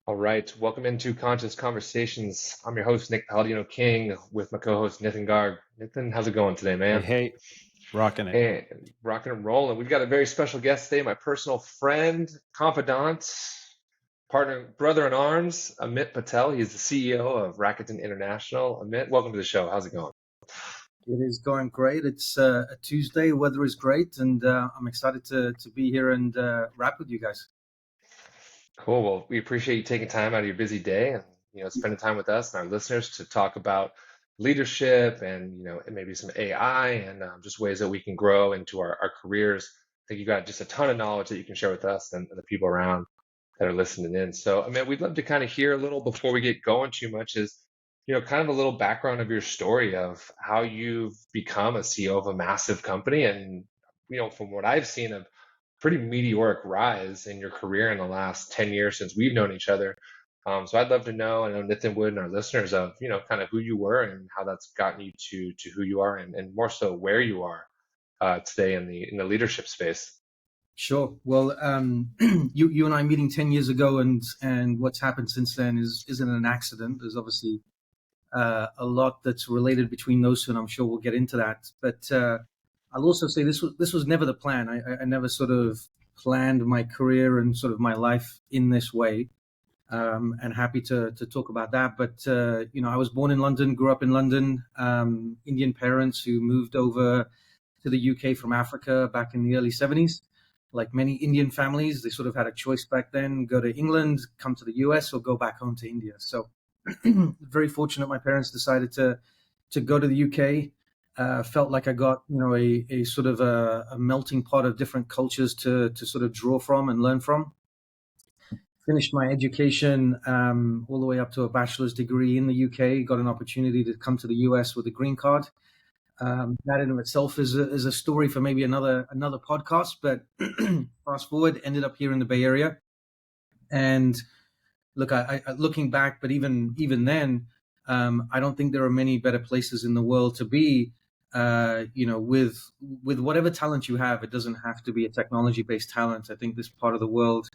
All right, welcome into Conscious Conversations. I'm your host, Nick Palladino King, with my co-host, Nitin Garg. Nitin, how's it going today, Hey, man? hey, rocking it. And rocking and rolling. We've got a very special guest today, my personal friend, confidant, partner, brother in arms, Amit Patel. He's the CEO of Rakuten International. Amit, welcome to the show. How's it going? It is going great. It's a Tuesday. Weather is great, and I'm excited to be here and rap with you guys. Cool. Well, we appreciate you taking time out of your busy day and spending time with us and our listeners to talk about leadership and and maybe some AI and just ways that we can grow into our careers. I think you got just a ton of knowledge that you can share with us and the people around that are listening in. So, I mean, we'd love to kind of hear a little before we get going too much is, kind of a little background of your story of how you've become a CEO of a massive company and, from what I've seen, a pretty meteoric rise in your career in the last 10 years since we've known each other. So I'd love to know, I know Nathan Wood and our listeners of, kind of who you were and how that's gotten you to who you are and more so where you are today in the leadership space. Sure. Well, you and I meeting 10 years ago, and what's happened since then isn't an accident. There's obviously a lot that's related between those two, and I'm sure we'll get into that. But I'll also say this was never the plan. I never sort of planned my career and sort of my life in this way. And happy to talk about that. But I was born in London, grew up in London. Indian parents who moved over to the UK from Africa back in the early 70s. Like many Indian families, they sort of had a choice back then: go to England, come to the US, or go back home to India. So very fortunate my parents decided to go to the UK. Felt like I got a sort of a melting pot of different cultures to sort of draw from and learn from. Finished my education all the way up to a bachelor's degree in the UK. Got an opportunity to come to the US with a green card. That in of itself is a story for maybe another podcast. But fast forward, ended up here in the Bay Area. And look, I looking back, but even then, I don't think there are many better places in the world to be. With whatever talent you have, it doesn't have to be a technology-based talent. I think this part of the world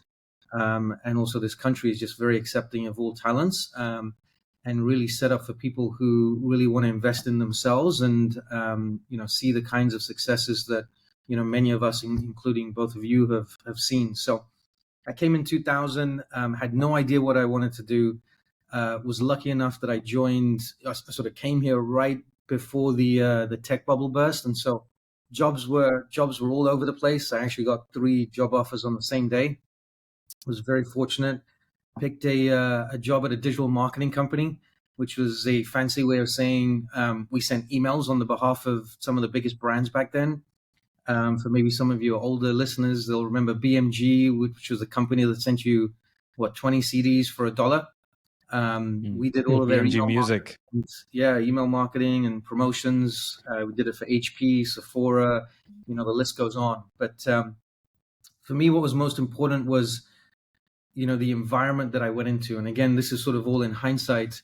and also this country is just very accepting of all talents and really set up for people who really want to invest in themselves and see the kinds of successes that many of us, including both of you, have seen. So I came in 2000, had no idea what I wanted to do. Was lucky enough that I sort of came here right before the tech bubble burst, and so jobs were all over the place. I actually got 3 job offers on the same day. Was very fortunate. Picked a job at a digital marketing company, which was a fancy way of saying we sent emails on the behalf of some of the biggest brands back then. For maybe some of your older listeners, they'll remember BMG, which was a company that sent you 20 CDs for $1. We did all of their BMG email music. email marketing and promotions. We did it for HP, Sephora, the list goes on. But for me, what was most important was the environment that I went into. And again, this is sort of all in hindsight.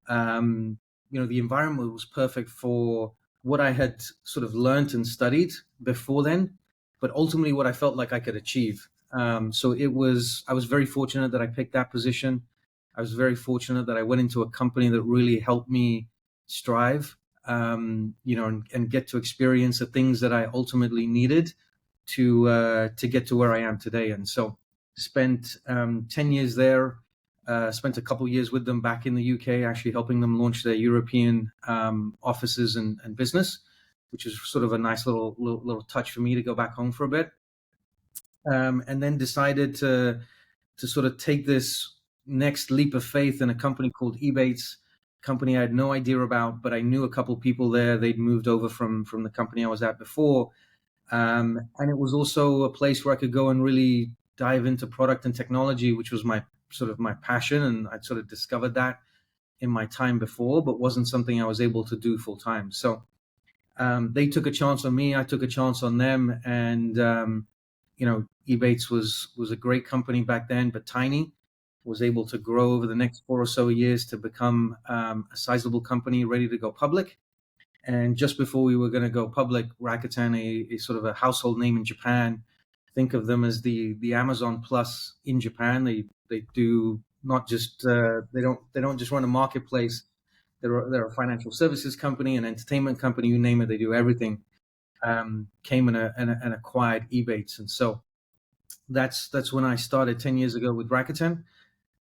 The environment was perfect for what I had sort of learned and studied before then, but ultimately what I felt like I could achieve. So I was very fortunate that I picked that position. I was very fortunate that I went into a company that really helped me strive, and get to experience the things that I ultimately needed to get to where I am today. And so spent 10 years there, spent a couple of years with them back in the UK, actually helping them launch their European offices and business, which is sort of a nice little touch for me to go back home for a bit. And then decided to sort of take this next leap of faith in a company called Ebates, company I had no idea about, but I knew a couple of people there. They'd moved over from the company I was at before. And it was also a place where I could go and really dive into product and technology, which was my passion. And I'd sort of discovered that in my time before, but wasn't something I was able to do full time. So they took a chance on me. I took a chance on them. And, Ebates was a great company back then, but tiny. Was able to grow over the next 4 or so years to become a sizable company ready to go public. And just before we were going to go public, Rakuten, a sort of a household name in Japan, think of them as the Amazon Plus in Japan. They do not just they don't just run a marketplace. They're a financial services company, an entertainment company, you name it, they do everything. Came and acquired Ebates, and so that's when I started 10 years ago with Rakuten.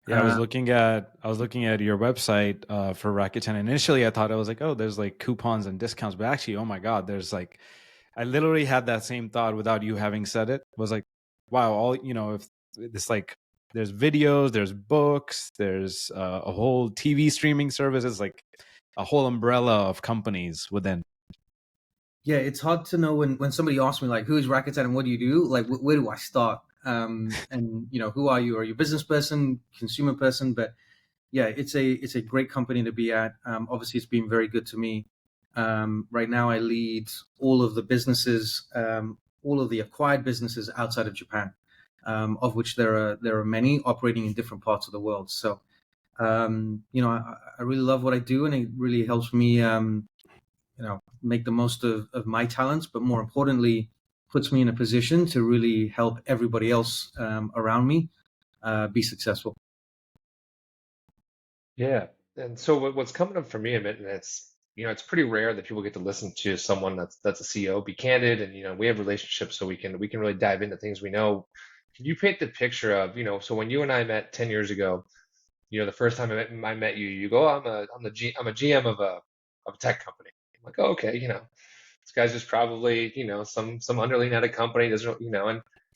Yeah, Uh, I was looking at your website for Rakuten. Initially, I thought I was like, oh, there's like coupons and discounts, but actually, oh my god, there's like, I literally had that same thought without you having said it. Was like, wow, all if it's like there's videos, there's books, there's a whole TV streaming service. It's like a whole umbrella of companies within. yeah, it's hard to know when somebody asks me like, "Who is Rakuten and what do you do?" Like, where do I start? And who are you? Are you a business person, consumer person? But yeah, it's a great company to be at. Obviously, it's been very good to me. Right now, I lead all of the businesses, all of the acquired businesses outside of Japan, of which there are many operating in different parts of the world. So, I really love what I do, and it really helps me, make the most of my talents. But more importantly, puts me in a position to really help everybody else around me be successful. Yeah. And so what's coming up for me, Amit, and it's pretty rare that people get to listen to someone that's a CEO be candid, and we have relationships, so we can really dive into things we know. Can you paint the picture of, so when you and I met 10 years ago, the first time I met you, you go, oh, I'm a GM of a tech company. I'm like, oh, okay, this guy's just probably, some underling at a company, doesn't,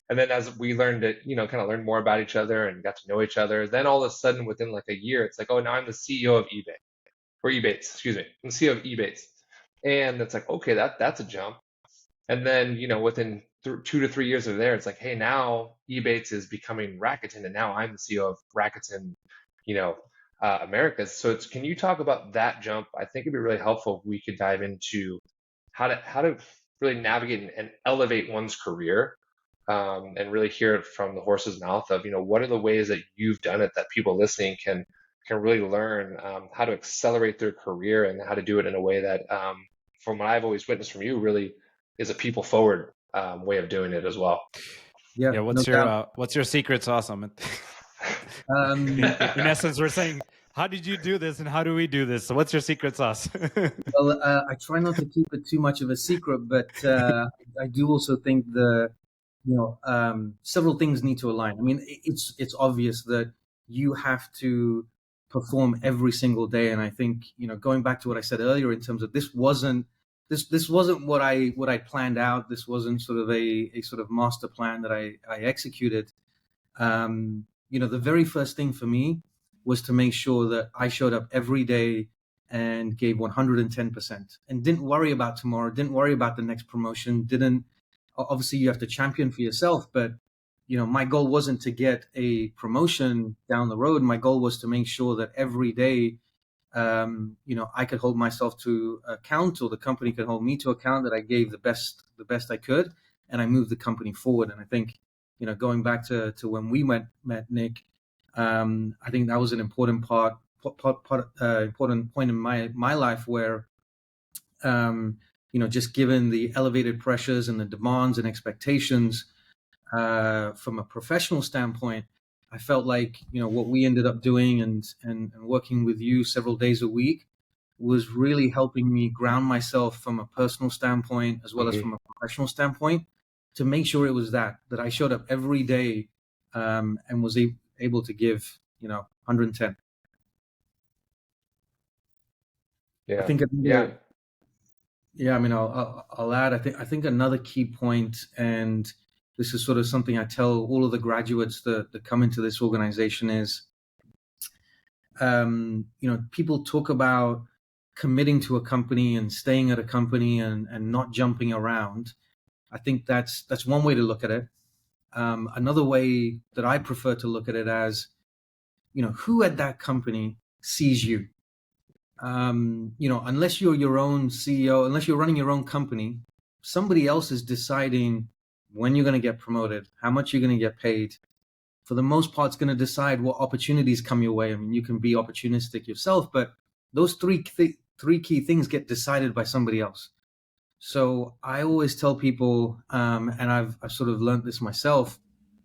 and then as we learned to, kind of learn more about each other and got to know each other, then all of a sudden within like a year, it's like, oh, now I'm the CEO of eBay or Ebates, excuse me, I'm the CEO of Ebates. And it's like, okay, that's a jump. And then, within 2 to 3 years of there, it's like, hey, now Ebates is becoming Rakuten, and now I'm the CEO of Rakuten, you know, Americas. So can you talk about that jump? I think it'd be really helpful if we could dive into how to really navigate and elevate one's career, and really hear it from the horse's mouth of, what are the ways that you've done it that people listening can really learn, how to accelerate their career and how to do it in a way that, from what I've always witnessed from you, really is a people forward way of doing it as well. Yeah, Yeah, no doubt. what's your secret sauce, Amit? Um, In essence, we're saying, how did you do this, and how do we do this? So, what's your secret sauce? well, I try not to keep it too much of a secret, but I do also think several things need to align. I mean, it's obvious that you have to perform every single day, and I think going back to what I said earlier in terms of this wasn't what I planned out. This wasn't sort of a sort of master plan that I executed. The very first thing for me was to make sure that I showed up every day and gave 110% and didn't worry about tomorrow, didn't worry about the next promotion, didn't obviously you have to champion for yourself, but my goal wasn't to get a promotion down the road. My goal was to make sure that every day I could hold myself to account, or the company could hold me to account, that I gave the best I could, and I moved the company forward. And I think, going back to when we met Nick, I think that was an important point in my life where, just given the elevated pressures and the demands and expectations from a professional standpoint, I felt like what we ended up doing and working with you several days a week was really helping me ground myself from a personal standpoint as well as Hmm. from a professional standpoint, to make sure it was that I showed up every day, and was able to give 110. I Yeah, think yeah. another, yeah, I mean, I'll add. I think another key point, and this is sort of something I tell all of the graduates that come into this organization, is, people talk about committing to a company and staying at a company and not jumping around. I think that's one way to look at it. Another way that I prefer to look at it as, who at that company sees you. Unless you're your own CEO, unless you're running your own company, somebody else is deciding when you're going to get promoted, how much you're going to get paid. For the most part, it's going to decide what opportunities come your way. I mean, you can be opportunistic yourself, but those three key things get decided by somebody else. So I always tell people, and I've sort of learned this myself,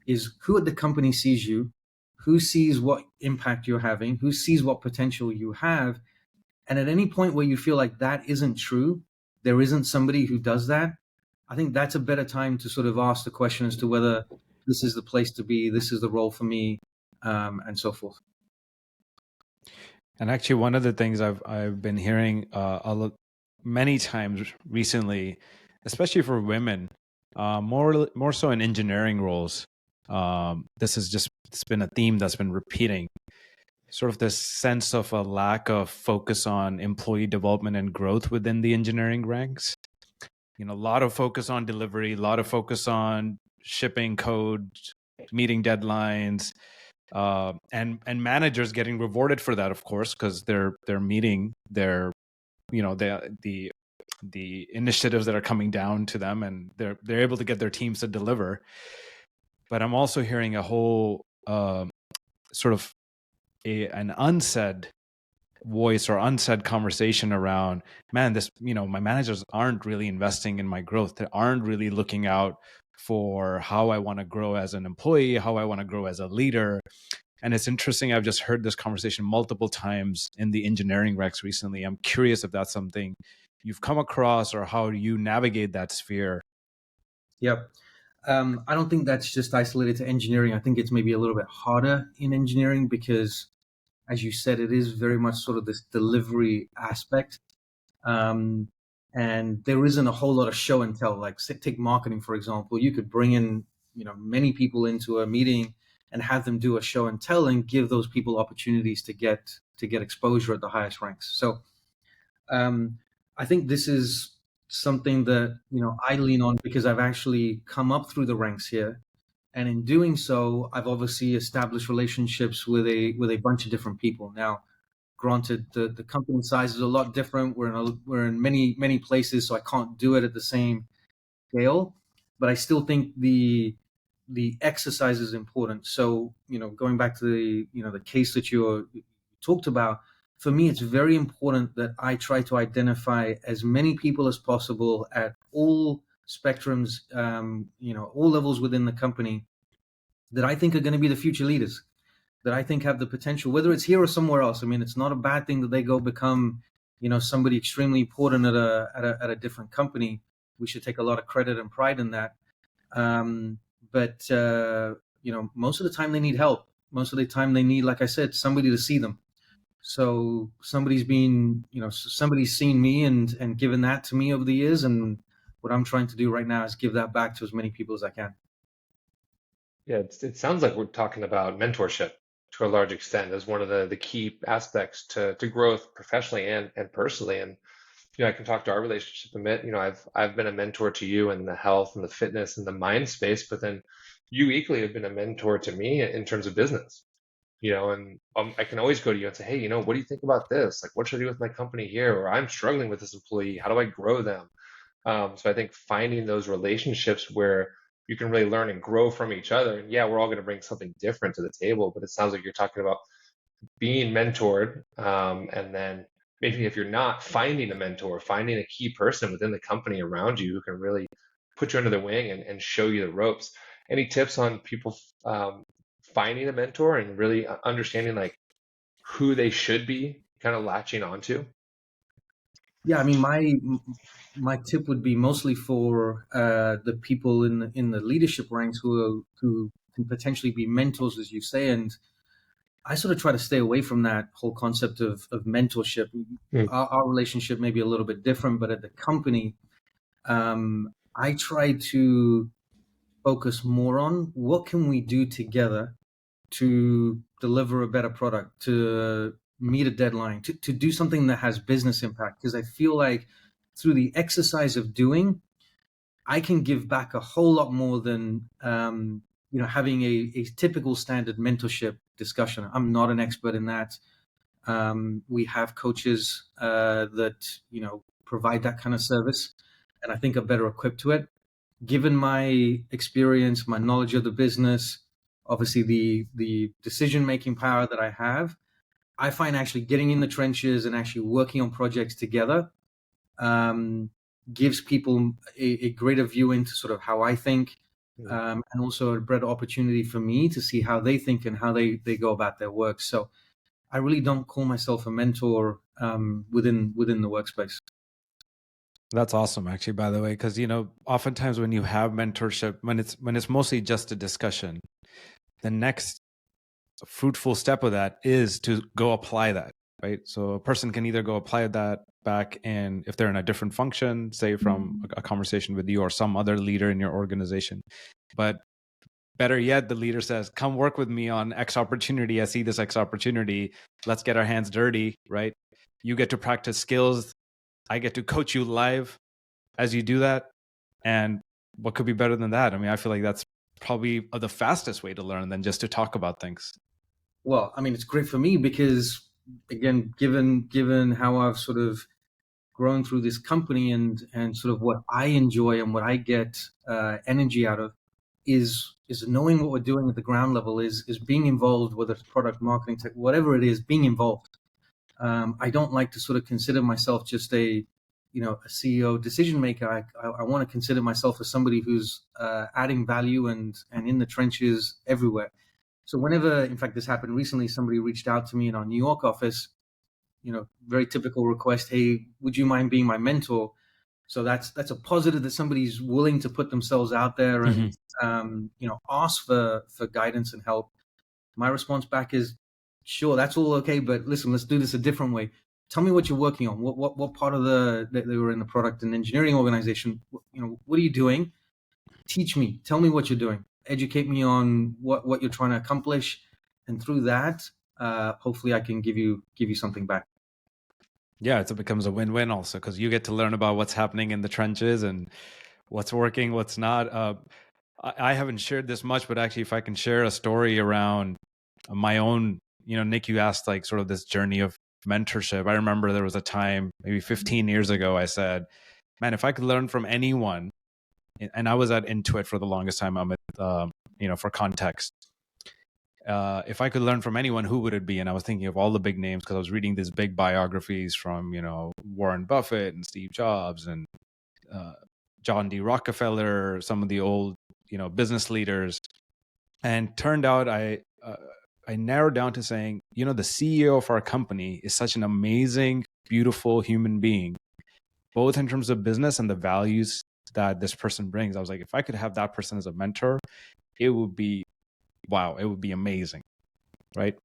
is who at the company sees you, who sees impact you're having, who sees what potential you have. And at any point where you feel like that isn't true, there isn't somebody who does that, I think that's a better time to sort of ask the question as to whether this is the place to be, this is the role for me, and so forth. And actually, one of the things I've been hearing many times recently, especially for women, more so in engineering roles. It's been a theme that's been repeating. Sort of this sense of a lack of focus on employee development and growth within the engineering ranks. A lot of focus on delivery, a lot of focus on shipping code, meeting deadlines, and managers getting rewarded for that, of course, because they're meeting their, the initiatives that are coming down to them, and they're able to get their teams to deliver. But I'm also hearing a whole sort of an unsaid voice or unsaid conversation around, man, my managers aren't really investing in my growth. They aren't really looking out for how I want to grow as an employee, how I want to grow as a leader. And it's interesting. I've just heard this conversation multiple times in the engineering ranks recently. I'm curious if that's something you've come across or how you navigate that sphere. Yep. I don't think that's just isolated to engineering. I think it's maybe a little bit harder in engineering because, as you said, it is very much sort of this delivery aspect. And there isn't a whole lot of show and tell. Like take marketing, for example. You could bring in, many people into a meeting and have them do a show and tell and give those people opportunities to get exposure at the highest ranks. So I think this is something that, I lean on because I've actually come up through the ranks here. And in doing so, I've obviously established relationships with a bunch of different people. Now, granted, the company size is a lot different. We're in many places, so I can't do it at the same scale. But I still think the exercise is important. So, going back to the case that you talked about, for me, it's very important that I try to identify as many people as possible at all spectrums, all levels within the company that I think are going to be the future leaders, that I think have the potential, whether it's here or somewhere else. I mean, it's not a bad thing that they go become, somebody extremely important at a different company. We should take a lot of credit and pride in that. But most of the time they need help. Most of the time they need, like I said, somebody to see them. So somebody's seen me and given that to me over the years. And what I'm trying to do right now is give that back to as many people as I can. Yeah, it sounds like we're talking about mentorship to a large extent as one of the key aspects to growth professionally and personally. And I can talk to our relationship a bit. I've been a mentor to you in the health and the fitness and the mind space, but then you equally have been a mentor to me in terms of business. And I can always go to you and say, hey, what do you think about this? Like, what should I do with my company here? Or I'm struggling with this employee. How do I grow them? So I think finding those relationships where you can really learn and grow from each other. And yeah, we're all going to bring something different to the table, but it sounds like you're talking about being mentored, and then maybe if you're not, finding a mentor, finding a key person within the company around you who can really put you under the wing and show you the ropes. Any tips on people finding a mentor and really understanding like who they should be kind of latching onto? Yeah, I mean, my tip would be mostly for the people in the leadership ranks who can potentially be mentors, as you say. And I sort of try to stay away from that whole concept of mentorship. Our relationship may be a little bit different, but at the company, I try to focus more on what can we do together to deliver a better product, to meet a deadline, to do something that has business impact. Because I feel like through the exercise of doing, I can give back a whole lot more than having a typical standard mentorship discussion. I'm not an expert in that. We have coaches that provide that kind of service, and I think are better equipped to it. Given my experience, my knowledge of the business, obviously the decision making power that I have, I find actually getting in the trenches and actually working on projects together gives people a greater view into sort of how I think, and also a better opportunity for me to see how they think and how they go about their work. So I really don't call myself a mentor within the workspace. That's awesome, actually, by the way, because oftentimes when you have mentorship, when it's mostly just a discussion, the next fruitful step of that is to go apply that, right? So a person can either go apply that back in, if they're in a different function, say from a conversation with you or some other leader in your organization. But better yet, the leader says, come work with me on X opportunity. I see this X opportunity. Let's get our hands dirty, right? You get to practice skills. I get to coach you live as you do that. And what could be better than that? I mean, I feel like that's probably the fastest way to learn than just to talk about things. Well, I mean, it's great for me because, again, given how I've sort of grown through this company and sort of what I enjoy and what I get energy out of is knowing what we're doing at the ground level, is being involved, whether it's product marketing, tech, whatever it is, being involved. I don't like to sort of consider myself just a CEO decision maker. I want to consider myself as somebody who's adding value and in the trenches everywhere. So whenever, in fact, this happened recently, somebody reached out to me in our New York office, very typical request. Hey, would you mind being my mentor? So that's a positive that somebody's willing to put themselves out there and, ask for guidance and help. My response back is, sure, that's all okay, but listen, let's do this a different way. Tell me what you're working on. What part of they were in the product and engineering organization. What are you doing? Teach me. Tell me what you're doing. Educate me on what you're trying to accomplish, and through that, hopefully, I can give you something back. Yeah, it becomes a win-win also because you get to learn about what's happening in the trenches and what's working, what's not. I haven't shared this much, but actually, if I can share a story around my own, Nick, you asked like sort of this journey of mentorship. I remember there was a time maybe 15 years ago, I said, man, if I could learn from anyone, and I was at Intuit for the longest time, Amit, for context. If I could learn from anyone, who would it be? And I was thinking of all the big names because I was reading these big biographies from, Warren Buffett and Steve Jobs and John D. Rockefeller, some of the old, business leaders. And turned out I narrowed down to saying, the CEO of our company is such an amazing, beautiful human being, both in terms of business and the values that this person brings. I was like, if I could have that person as a mentor, it would be, wow, it would be amazing, right?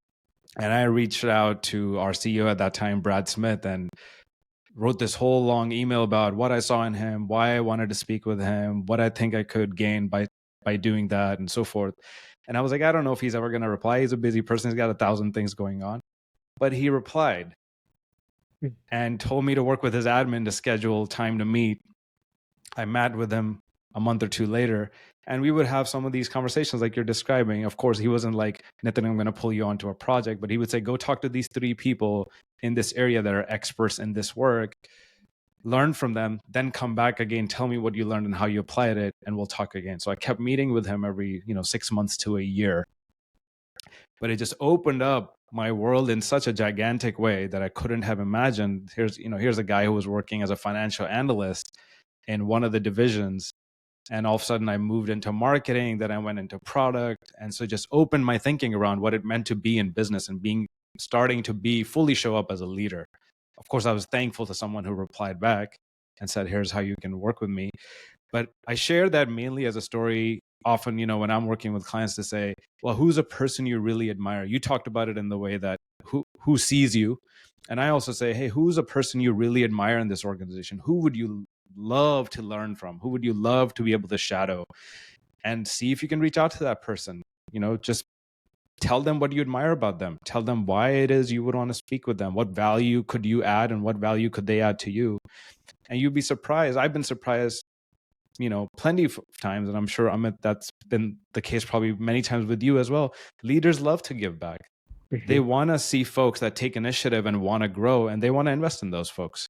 And I reached out to our CEO at that time, Brad Smith, and wrote this whole long email about what I saw in him, why I wanted to speak with him, what I think I could gain by doing that, and so forth. And I was like, I don't know if he's ever going to reply. He's a busy person. He's got 1,000 things going on. But he replied and told me to work with his admin to schedule time to meet. I met with him a month or two later, and we would have some of these conversations like you're describing. Of course, he wasn't like, Nathan, I'm going to pull you onto a project, but he would say, go talk to these 3 people in this area that are experts in this work, learn from them, then come back again, tell me what you learned and how you applied it, and we'll talk again. So I kept meeting with him every 6 months to a year. But it just opened up my world in such a gigantic way that I couldn't have imagined. Here's a guy who was working as a financial analyst in one of the divisions, and all of a sudden I moved into marketing, then I went into product, and so just opened my thinking around what it meant to be in business and starting to be fully show up as a leader. Of course, I was thankful to someone who replied back and said, here's how you can work with me. But I share that mainly as a story often, when I'm working with clients, to say, well, who's a person you really admire? You talked about it in the way that who sees you. And I also say, hey, who's a person you really admire in this organization? Who would you love to learn from? Who would you love to be able to shadow? And see if you can reach out to that person. Just tell them what you admire about them. Tell them why it is you would want to speak with them. What value could you add and what value could they add to you? And you'd be surprised. I've been surprised, plenty of times, and I'm sure, Amit, that's been the case probably many times with you as well. Leaders love to give back. Mm-hmm. They want to see folks that take initiative and want to grow, and they want to invest in those folks.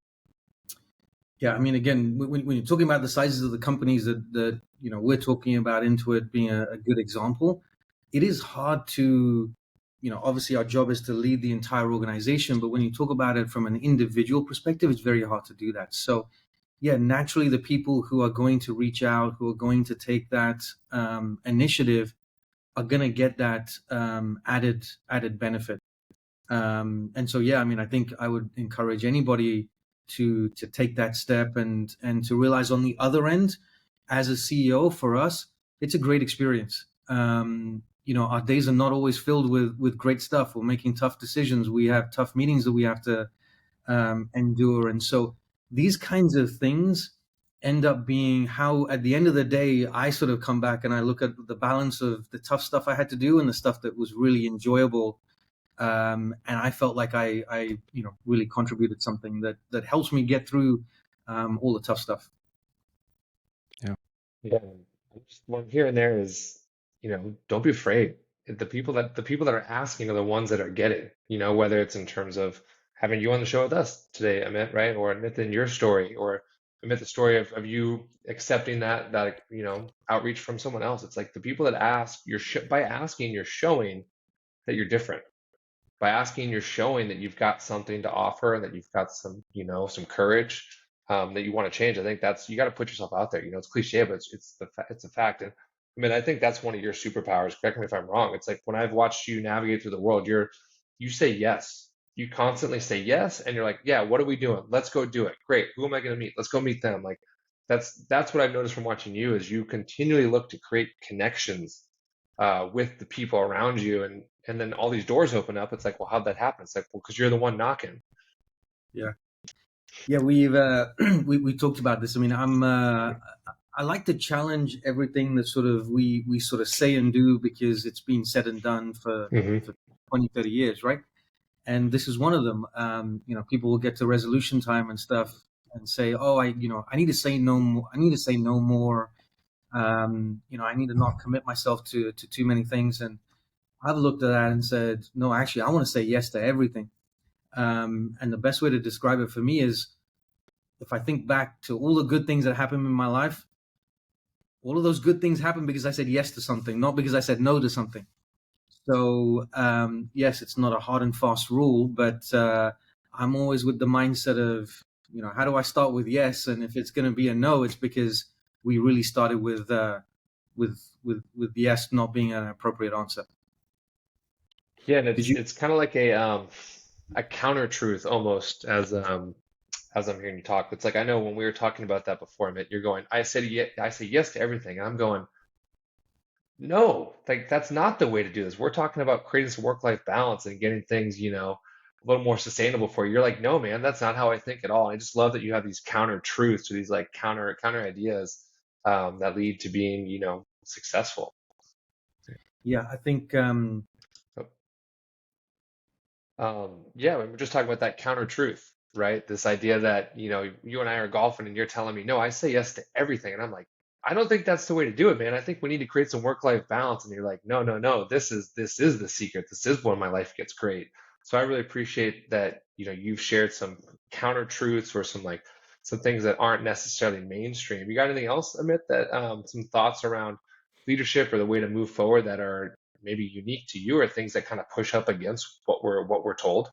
Yeah, I mean, again, when you're talking about the sizes of the companies that we're talking about, Intuit being a good example, it is hard to, obviously our job is to lead the entire organization, but when you talk about it from an individual perspective, it's very hard to do that. So yeah, naturally the people who are going to reach out, who are going to take that initiative, are going to get that added benefit. And so, yeah, I mean, I think I would encourage anybody to take that step and to realize on the other end, as a CEO, for us, it's a great experience. Our days are not always filled with great stuff. We're making tough decisions. We have tough meetings that we have to endure, and so these kinds of things end up being how, at the end of the day, I sort of come back and I look at the balance of the tough stuff I had to do and the stuff that was really enjoyable, and I felt like I really contributed something that helps me get through all the tough stuff. Yeah. Yeah, just what I'm hearing there is, don't be afraid. The people that are asking are the ones that are getting, whether it's in terms of having you on the show with us today, Amit, right? Or Amit in your story, or Amit the story of you accepting that outreach from someone else. It's like the people that ask, by asking, you're showing that you're different. By asking, you're showing that you've got something to offer, that you've got some courage, that you want to change. I think that's you got to put yourself out there. It's cliche, but it's a fact. And I mean, I think that's one of your superpowers. Correct me if I'm wrong. It's like when I've watched you navigate through the world, you say yes. You constantly say yes, and you're like, yeah, what are we doing? Let's go do it. Great. Who am I going to meet? Let's go meet them. Like that's what I've noticed from watching you is you continually look to create connections with the people around you, and then all these doors open up. It's like, well, how'd that happen? It's like, well, because you're the one knocking. Yeah, yeah, we've we talked about this. I mean, I like to challenge everything that sort of we sort of say and do, because it's been said and done Hmm. for 20, 30 years, right? And this is one of them. People will get to resolution time and stuff and say, "Oh, I need to say no more. I need to say no more. I need to not commit myself to too many things." And I've looked at that and said, "No, actually, I want to say yes to everything." And the best way to describe it for me is, if I think back to all the good things that happened in my life, all of those good things happened because I said yes to something, not because I said no to something. So, yes, it's not a hard and fast rule, but I'm always with the mindset of, how do I start with yes? And if it's going to be a no, it's because we really started with yes not being an appropriate answer. Yeah, and Did it's you? it's kind of like a counter truth almost as I'm hearing you talk. It's like I know when we were talking about that before, Amit, you're going, I say yes to everything. And I'm going, no, like that's not the way to do this. We're talking about creating some work-life balance and getting things, a little more sustainable for you. You're like, no, man, that's not how I think at all. I just love that you have these counter truths or these like counter ideas that lead to being, successful. Yeah, I think Yeah, we're just talking about that counter truth, right? This idea that, you and I are golfing and you're telling me, no, I say yes to everything. And I'm like, I don't think that's the way to do it, man. I think we need to create some work-life balance. And you're like, no, no, no, this is the secret. This is when my life gets great. So I really appreciate that, you've shared some counter truths or some things that aren't necessarily mainstream. You got anything else, Amit, that some thoughts around leadership or the way to move forward that are maybe unique to you or things that kind of push up against what we're told?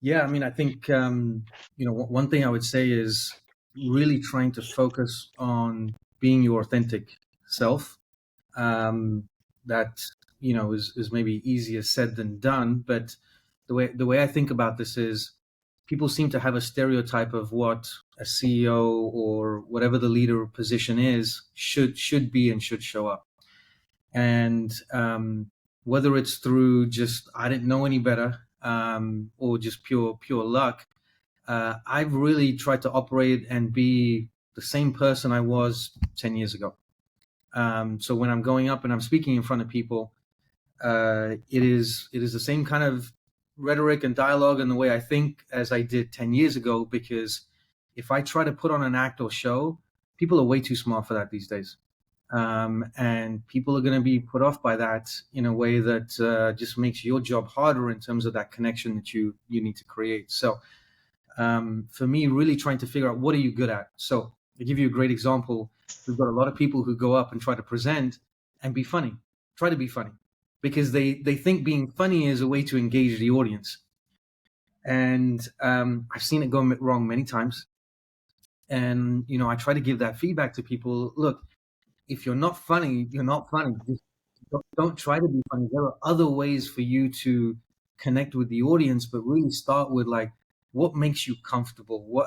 yeah, I mean, I think one thing I would say is really trying to focus on being your authentic self. Um, that is maybe easier said than done, but the way I think about this is, people seem to have a stereotype of what a CEO or whatever the leader position is should be and should show up. And whether it's through just I didn't know any better, or just pure luck, I've really tried to operate and be the same person I was 10 years ago. So when I'm going up and I'm speaking in front of people, it is the same kind of rhetoric and dialogue and the way I think as I did 10 years ago. Because if I try to put on an act or show, people are way too smart for that these days. And people are going to be put off by that in a way that just makes your job harder in terms of that connection that you need to create. So for me, really trying to figure out, what are you good at? So I'll give you a great example. We've got a lot of people who go up and try to present and be funny, try to be funny, because they think being funny is a way to engage the audience. And I've seen it go wrong many times. And, I try to give that feedback to people. Look, if you're not funny, you're not funny. Just don't try to be funny. There are other ways for you to connect with the audience, but really start with like what makes you comfortable.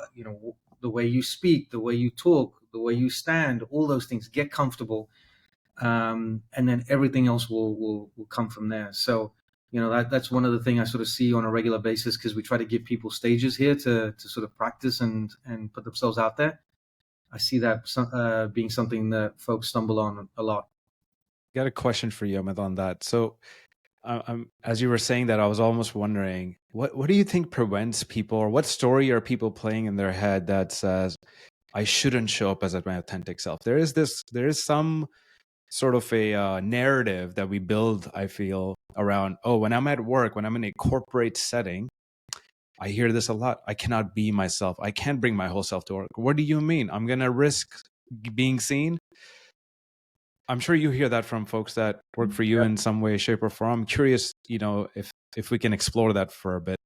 The way you speak, the way you talk, the way you stand, all those things. Get comfortable, and then everything else will come from there. So, that's one of the things I sort of see on a regular basis, because we try to give people stages here to sort of practice and put themselves out there. I see that being something that folks stumble on a lot. Got a question for you, Amit, on that. So, as you were saying that, I was almost wondering, what do you think prevents people, or what story are people playing in their head that says, I shouldn't show up as my authentic self? There is some sort of a narrative that we build, I feel, around, when I'm at work, when I'm in a corporate setting, I hear this a lot. I cannot be myself. I can't bring my whole self to work. What do you mean? I'm going to risk being seen? I'm sure you hear that from folks that work for you in some way, shape, or form. I'm curious, if we can explore that for a bit.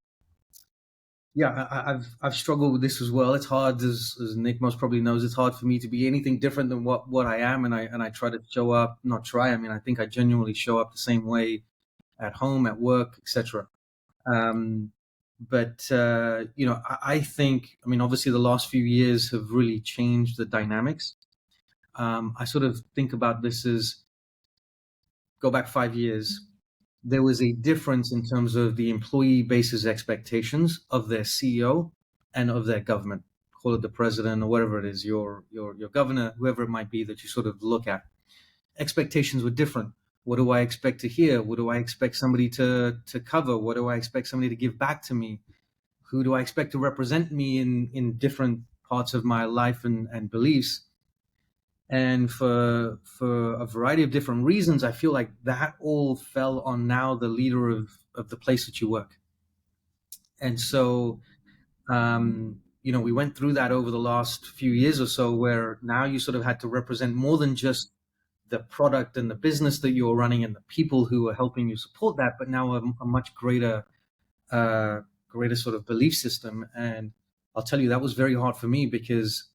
Yeah, I've struggled with this as well. It's hard, as Nick most probably knows. It's hard for me to be anything different than what I am, and I try to show up. Not try. I mean, I think I genuinely show up the same way at home, at work, etc. But I think, I mean, obviously the last few years have really changed the dynamics. I sort of think about this as, go back 5 years, there was a difference in terms of the employee base's expectations of their CEO and of their government. Call it the president or whatever it is, your governor, whoever it might be that you sort of look at. Expectations were different. What do I expect to hear? What do I expect somebody to cover? What do I expect somebody to give back to me? Who do I expect to represent me in different parts of my life and beliefs? And for a variety of different reasons, I feel like that all fell on now the leader of the place that you work. And so, we went through that over the last few years or so, where now you sort of had to represent more than just the product and the business that you're running and the people who are helping you support that, but now a much greater sort of belief system. And I'll tell you, that was very hard for me, because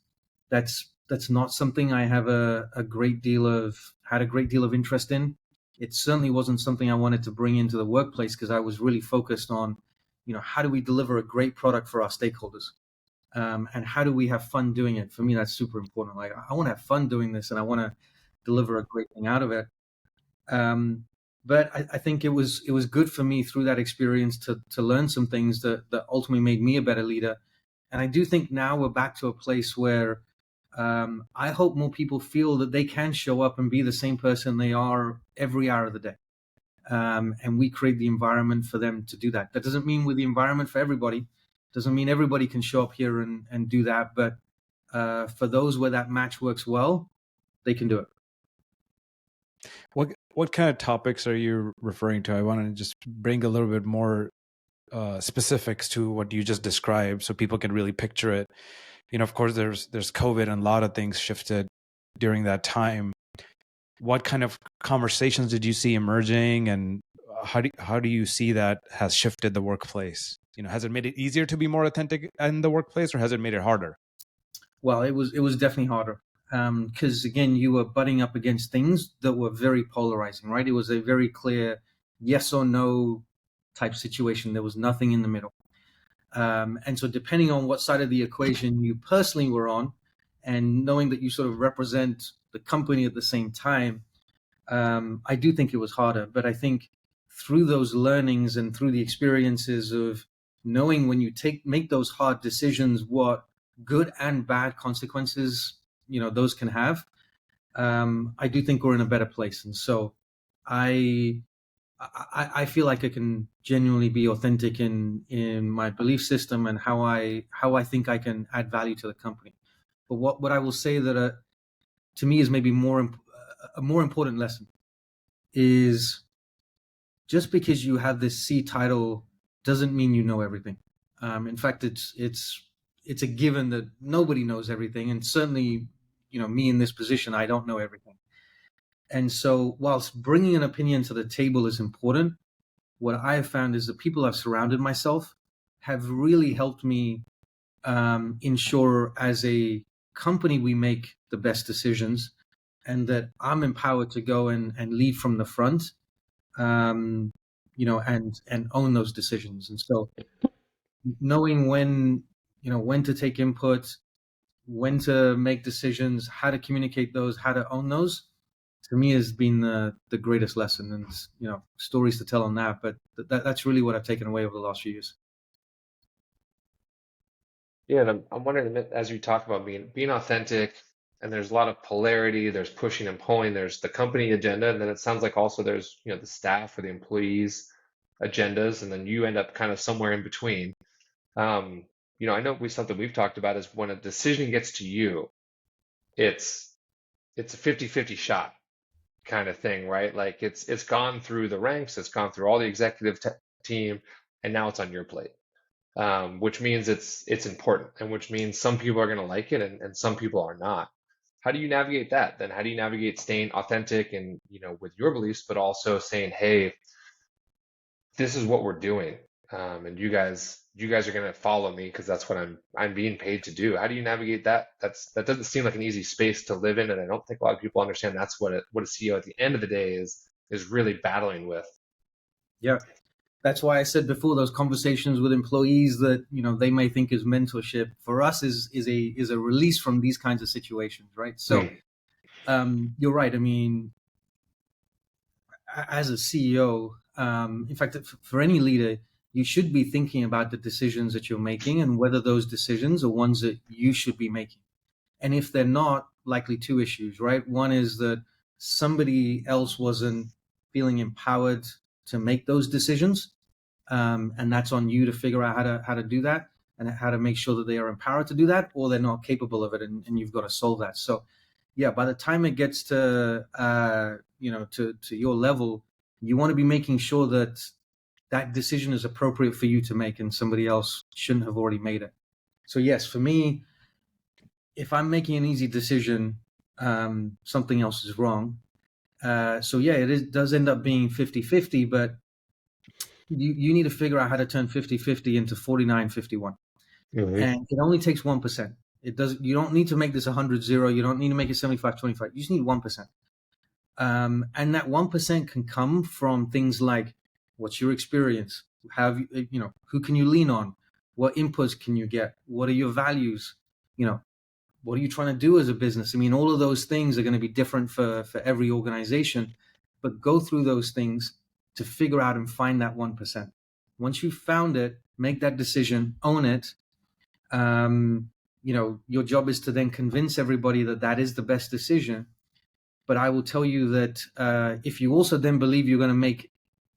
that's not something I have had a great deal of interest in. It certainly wasn't something I wanted to bring into the workplace, because I was really focused on, how do we deliver a great product for our stakeholders, and how do we have fun doing it? For me, that's super important. Like, I want to have fun doing this, and I want to deliver a great thing out of it. But I think it was good for me through that experience to learn some things that ultimately made me a better leader. And I do think now we're back to a place where I hope more people feel that they can show up and be the same person they are every hour of the day. And we create the environment for them to do that. That doesn't mean we're the environment for everybody. Doesn't mean everybody can show up here and do that. But for those where that match works well, they can do it. What kind of topics are you referring to? I want to just bring a little bit more specifics to what you just described, so people can really picture it. Of course, there's COVID, and a lot of things shifted during that time. What kind of conversations did you see emerging, and how do you see that has shifted the workplace? Has it made it easier to be more authentic in the workplace, or has it made it harder? Well, it was definitely harder, because again, you were butting up against things that were very polarizing, right? It was a very clear yes or no type situation. There was nothing in the middle. And so depending on what side of the equation you personally were on, and knowing that you sort of represent the company at the same time, I do think it was harder. But I think through those learnings and through the experiences of knowing when you make those hard decisions, what good and bad consequences, those can have, I do think we're in a better place. And so I feel like I can genuinely be authentic in my belief system and how I think I can add value to the company. But what I will say that to me is maybe a more important lesson is, just because you have this C title doesn't mean you know everything. In fact, it's a given that nobody knows everything, and certainly, me in this position, I don't know everything. And so, whilst bringing an opinion to the table is important, what I have found is the people I've surrounded myself have really helped me ensure, as a company we make the best decisions, and that I'm empowered to go and lead from the front, and own those decisions. And so knowing when to take input, when to make decisions, how to communicate those, how to own those, to me has been the greatest lesson. And stories to tell on that, but that's really what I've taken away over the last few years. Yeah, and I'm wondering, as you talk about being authentic, and there's a lot of polarity, there's pushing and pulling, there's the company agenda, and then it sounds like also there's the staff or the employees' agendas, and then you end up kind of somewhere in between. Um, I know something we've talked about is when a decision gets to you, it's it's a 50-50 shot kind of thing, right? Like it's gone through the ranks, it's gone through all the executive team, and now it's on your plate. Which means it's important, and which means some people are going to like it, and some people are not. How do you navigate that? Then how do you navigate staying authentic and with your beliefs, but also saying, hey, this is what we're doing, and you guys are going to follow me because that's what I'm being paid to do. How do you navigate that? That doesn't seem like an easy space to live in, and I don't think a lot of people understand that's what a CEO at the end of the day is really battling with. Yeah. That's why I said before, those conversations with employees that they may think is mentorship, for us is a release from these kinds of situations, right? So you're right. I mean, as a CEO, in fact, for any leader, you should be thinking about the decisions that you're making and whether those decisions are ones that you should be making. And if they're not, likely two issues, right? One is that somebody else wasn't feeling empowered to make those decisions, and that's on you to figure out how to do that and how to make sure that they are empowered to do that, or they're not capable of it, and you've got to solve that. So, yeah, by the time it gets to to your level, you want to be making sure that that decision is appropriate for you to make, and somebody else shouldn't have already made it. So, yes, for me, if I'm making an easy decision, something else is wrong. So yeah, does end up being 50-50, but you need to figure out how to turn 50-50 into 49-51. Mm-hmm. And it only takes 1%. You don't need to make this 100-0. You don't need to make it 75-25. You just need 1%. And that 1% can come from things like, what's your experience? Who can you lean on? What inputs can you get? What are your values? What are you trying to do as a business? I mean, all of those things are going to be different for every organization, but go through those things to figure out and find that 1%. Once you've found it, make that decision, own it. Your job is to then convince everybody that that is the best decision. But I will tell you that if you also then believe you're going to make,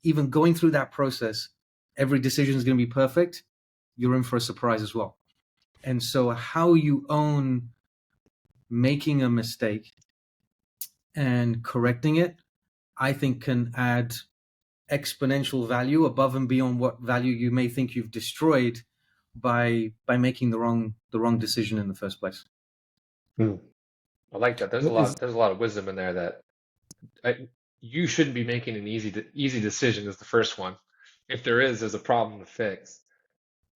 even going through that process, every decision is going to be perfect, you're in for a surprise as well. And so how you own making a mistake and correcting it, I think can add exponential value above and beyond what value you may think you've destroyed by making the wrong decision in the first place. I like that. There's a What is lot of wisdom in there that you shouldn't be making an easy decision is the first one. If there is, there's a problem to fix.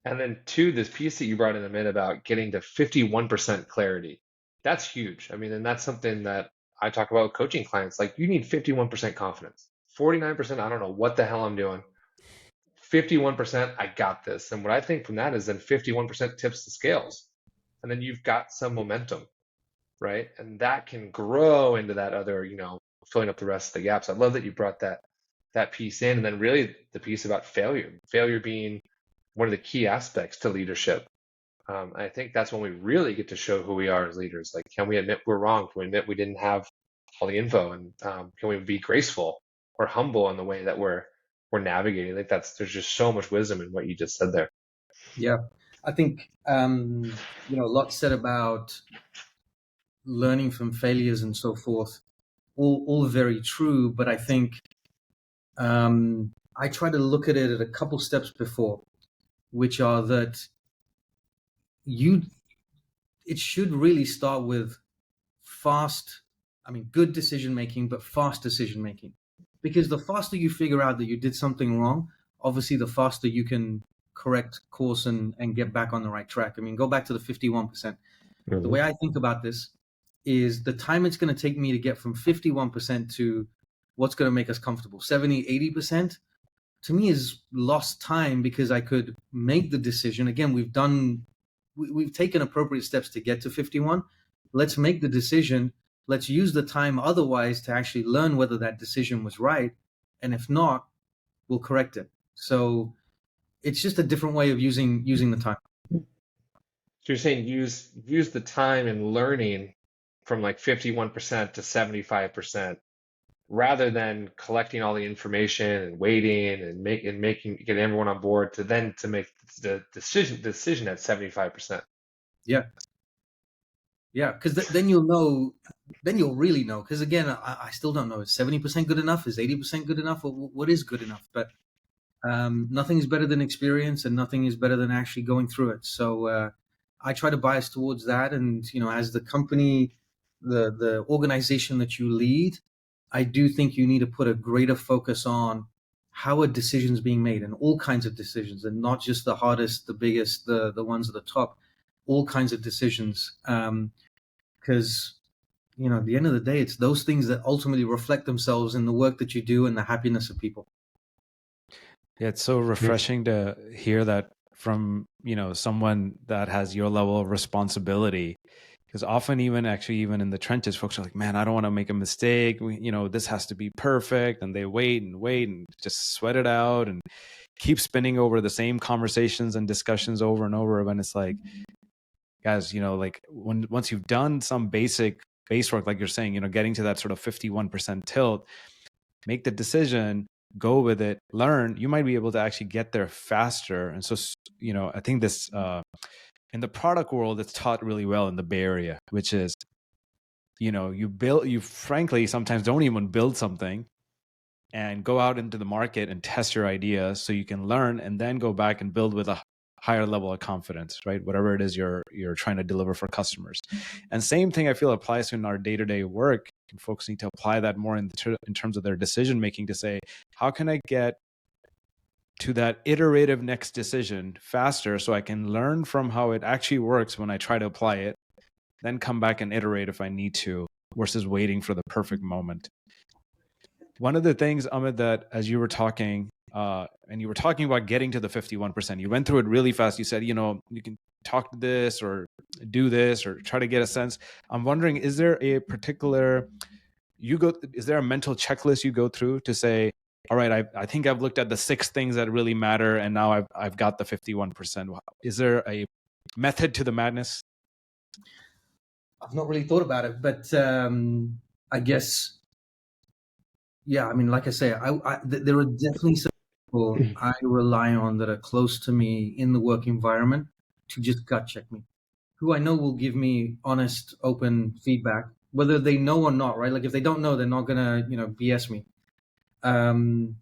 And then two, this piece that you brought in a minute about getting to 51% clarity. That's huge. I mean, and that's something that I talk about with coaching clients. Like you need 51% confidence. 49%, I don't know what the hell I'm doing. 51%, I got this. And what I think from that is then 51% tips the scales. And then you've got some momentum, right? And that can grow into that other, filling up the rest of the gaps. I love that you brought that piece in. And then really the piece about failure being one of the key aspects to leadership. I think that's when we really get to show who we are as leaders. Like, can we admit we're wrong? Can we admit we didn't have all the info? And can we be graceful or humble in the way that we're navigating? Like there's just so much wisdom in what you just said there. Yeah, I think a lot said about learning from failures and so forth. All very true, but I think I try to look at it at a couple steps before, which are that it should really start with good decision making, but fast decision making. Because the faster you figure out that you did something wrong, obviously the faster you can correct course and get back on the right track. I mean, go back to the 51%. The Hmm. way I think about this is the time it's going to take me to get from 51% to what's going to make us comfortable, 70, 80%, to me is lost time because I could make the decision. Again, we've taken appropriate steps to get to 51. Let's make the decision. Let's use the time otherwise to actually learn whether that decision was right. And if not, we'll correct it. So it's just a different way of using the time. So you're saying use the time in learning from like 51% to 75% rather than collecting all the information and waiting and making getting everyone on board to make the decision at 75%. Yeah, yeah. Because then you'll know. Then you'll really know. Because again, I still don't know. Is 70% good enough? Is 80% good enough? Or what is good enough? But nothing is better than experience, and nothing is better than actually going through it. So I try to bias towards that. And as the company, the organization that you lead, I do think you need to put a greater focus on how are decisions being made, and all kinds of decisions, and not just the hardest, the biggest, the ones at the top, all kinds of decisions. Because at the end of the day, it's those things that ultimately reflect themselves in the work that you do and the happiness of people. Yeah, it's so refreshing to hear that from, someone that has your level of responsibility. Because often, even in the trenches, folks are like, man, I don't want to make a mistake. This has to be perfect. And they wait and just sweat it out and keep spinning over the same conversations and discussions over and over. When it's like, guys, like once you've done some basic base work, like you're saying, getting to that sort of 51% tilt, make the decision, go with it, learn, you might be able to actually get there faster. And so, I think this, in the product world, it's taught really well in the Bay Area, which is, you frankly sometimes don't even build something and go out into the market and test your ideas so you can learn and then go back and build with a higher level of confidence, right? Whatever it is you're trying to deliver for customers. And same thing I feel applies in our day-to-day work. And folks need to apply that more in terms of their decision making to say, how can I get to that iterative next decision faster so I can learn from how it actually works when I try to apply it, then come back and iterate if I need to, versus waiting for the perfect moment. One of the things, Amit, that as you were talking, and you were talking about getting to the 51%, you went through it really fast. You said, you can talk to this or do this or try to get a sense. I'm wondering, is there a particular, is there a mental checklist you go through to say, all right, I think I've looked at the 6 things that really matter, and now I've got the 51%. Is there a method to the madness? I've not really thought about it, but I guess, yeah. I mean, like I say, there are definitely some people I rely on that are close to me in the work environment to just gut check me, who I know will give me honest, open feedback, whether they know or not, right? Like if they don't know, they're not gonna, BS me. Um,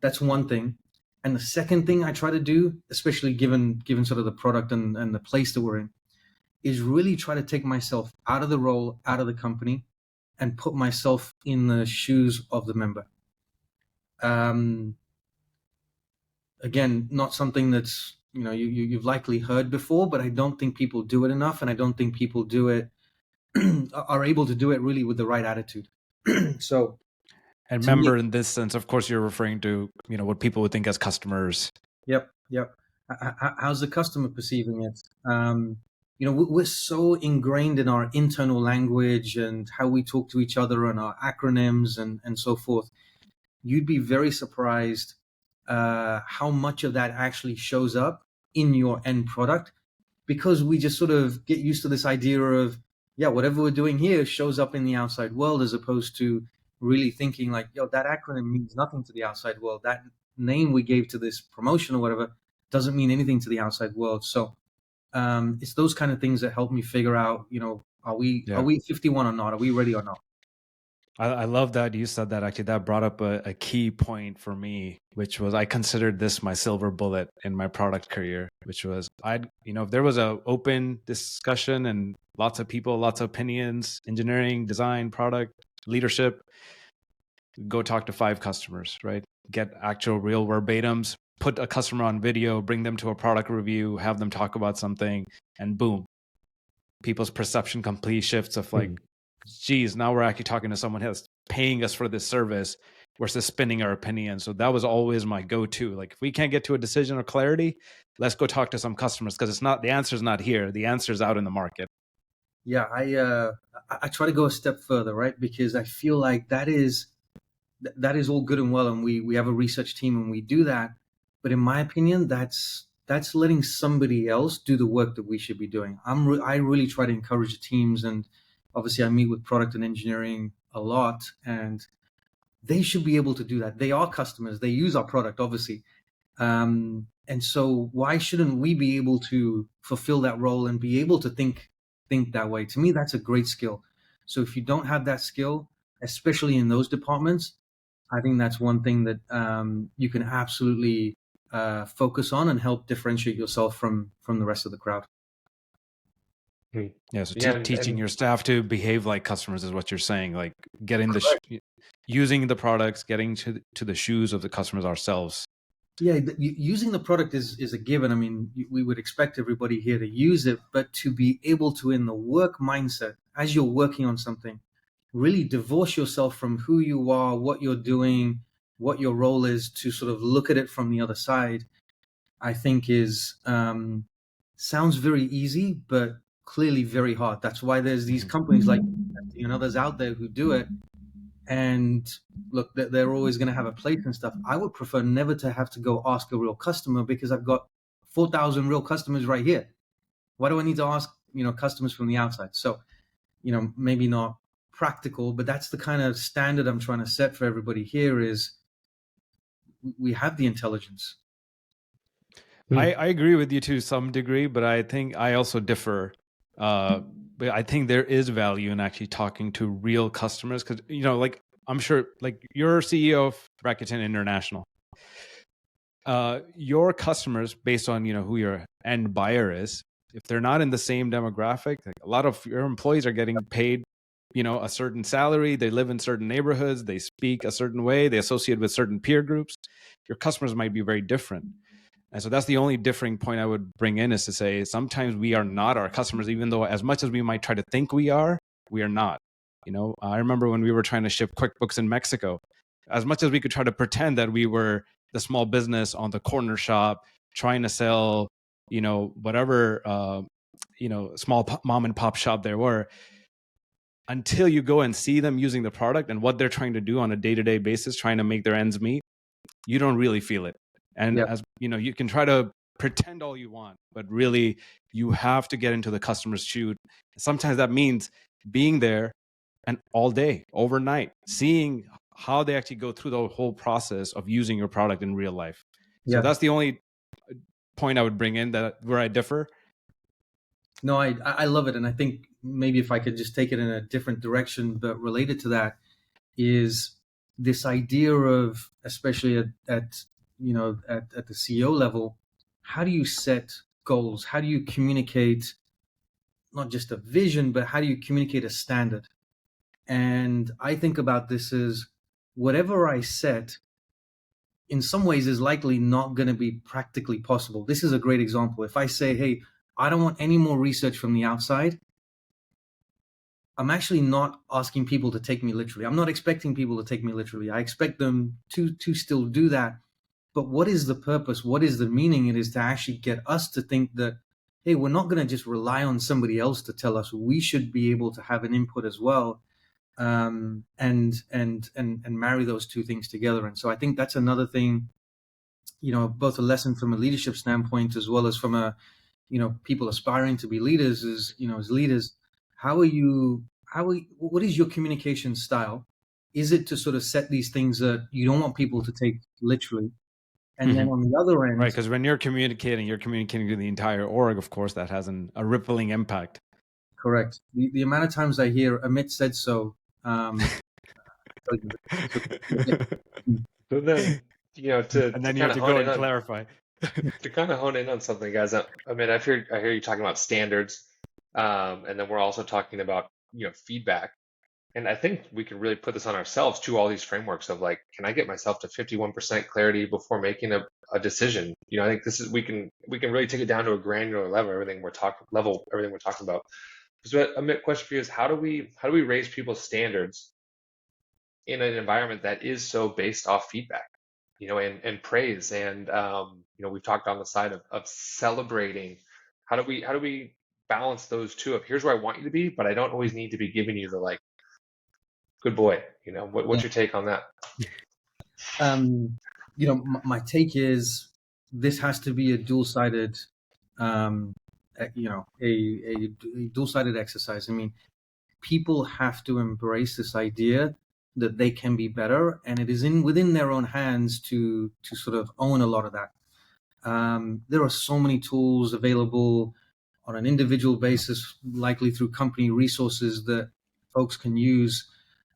that's one thing. And the second thing I try to do, especially given sort of the product and the place that we're in, is really try to take myself out of the role, out of the company, and put myself in the shoes of the member. Um, Again, not something that's you've likely heard before, but I don't think people do it enough, and I don't think people do it are able to do it really with the right attitude. So And to me, member in this sense, of course, you're referring to, what people would think as customers. yep. How's the customer perceiving it? We're so ingrained in our internal language and how we talk to each other and our acronyms and so forth. You'd be very surprised how much of that actually shows up in your end product, because we just sort of get used to this idea of, yeah, whatever we're doing here shows up in the outside world, as opposed to really thinking like, yo, that acronym means nothing to the outside world. That name we gave to this promotion or whatever doesn't mean anything to the outside world. So it's those kind of things that help me figure out, are Yeah. we 51 or not? Are we ready or not? I love that you said that. Actually, that brought up a key point for me, which was I considered this my silver bullet in my product career, which was if there was a open discussion and lots of people, lots of opinions, engineering, design, product, leadership, go talk to 5 customers, right? Get actual real verbatims, put a customer on video, bring them to a product review, have them talk about something, and boom, people's perception completely shifts of like, geez, now we're actually talking to someone who's paying us for this service versus spinning our opinion. So that was always my go-to. Like, if we can't get to a decision or clarity, let's go talk to some customers, because it's not, the answer's not here. The answer's out in the market. Yeah, I try to go a step further, right? Because I feel like that is all good and well, and we have a research team and we do that. But in my opinion, that's letting somebody else do the work that we should be doing. I really try to encourage the teams, and obviously I meet with product and engineering a lot, and they should be able to do that. They are customers. They use our product, obviously. And so why shouldn't we be able to fulfill that role and be able to think that way? To me, that's a great skill. So if you don't have that skill, especially in those departments, I think that's one thing that you can absolutely focus on and help differentiate yourself from the rest of the crowd. Yeah, so Yeah, teaching your staff to behave like customers is what you're saying, like getting using the products, getting to the shoes of the customers ourselves. Yeah, using the product is a given. I mean, we would expect everybody here to use it, but to be able to, in the work mindset, as you're working on something, really divorce yourself from who you are, what you're doing, what your role is, to sort of look at it from the other side, I think is sounds very easy, but clearly very hard. That's why there's these companies like others out there who do it. And look, they're always going to have a place and stuff. I would prefer never to have to go ask a real customer, because I've got 4,000 real customers right here. Why do I need to ask, customers from the outside? So, maybe not practical, but that's the kind of standard I'm trying to set for everybody here. Is we have the intelligence. I agree with you to some degree, but I think I also differ. But I think there is value in actually talking to real customers, because like, I'm sure, like, you're CEO of Rakuten International. Your customers, based on who your end buyer is, if they're not in the same demographic, like, a lot of your employees are getting paid a certain salary, they live in certain neighborhoods, they speak a certain way, they associate with certain peer groups. Your customers might be very different. And so that's the only differing point I would bring in, is to say sometimes we are not our customers, even though as much as we might try to think we are not. I remember when we were trying to ship QuickBooks in Mexico, as much as we could try to pretend that we were the small business on the corner shop trying to sell, whatever, small mom and pop shop there were, until you go and see them using the product and what they're trying to do on a day-to-day basis, trying to make their ends meet, you don't really feel it. And as you can try to pretend all you want, but really you have to get into the customer's shoe. Sometimes that means being there and all day, overnight, seeing how they actually go through the whole process of using your product in real life. So that's the only point I would bring in, that where I differ. No, I love it. And I think maybe if I could just take it in a different direction, but related to that, is this idea of, especially at the CEO level, how do you set goals? How do you communicate not just a vision, but how do you communicate a standard? And I think about this as, whatever I set, in some ways, is likely not going to be practically possible. This is a great example. If I say, hey, I don't want any more research from the outside, I'm actually not asking people to take me literally. I'm not expecting people to take me literally. I expect them to still do that. But what is the purpose? What is the meaning? It is to actually get us to think that, hey, we're not going to just rely on somebody else to tell us. We should be able to have an input as well, and marry those two things together. And so I think that's another thing, both a lesson from a leadership standpoint, as well as from a, people aspiring to be leaders, is, as leaders, what is your communication style? Is it to sort of set these things that you don't want people to take literally? And then on the other end, right, because when you're communicating to the entire org, of course, that has a rippling impact. Correct. The amount of times I hear Amit said so. So then, and then you have to go and clarify. To kind of hone in on something, guys. I mean, I hear you talking about standards, and then we're also talking about feedback. And I think we can really put this on ourselves too, all these frameworks of like, can I get myself to 51% clarity before making a decision? I think this is we can really take it down to a granular level, everything we're talking about. So Amit, question for you is how do we raise people's standards in an environment that is so based off feedback, and praise and we've talked on the side of celebrating. How do we balance those two of here's where I want you to be, but I don't always need to be giving you the like good boy. What's Yeah. your take on that? Um, my take is this has to be a dual-sided, a dual-sided exercise. I mean, people have to embrace this idea that they can be better, and it is within their own hands to sort of own a lot of that. There are so many tools available on an individual basis, likely through company resources that folks can use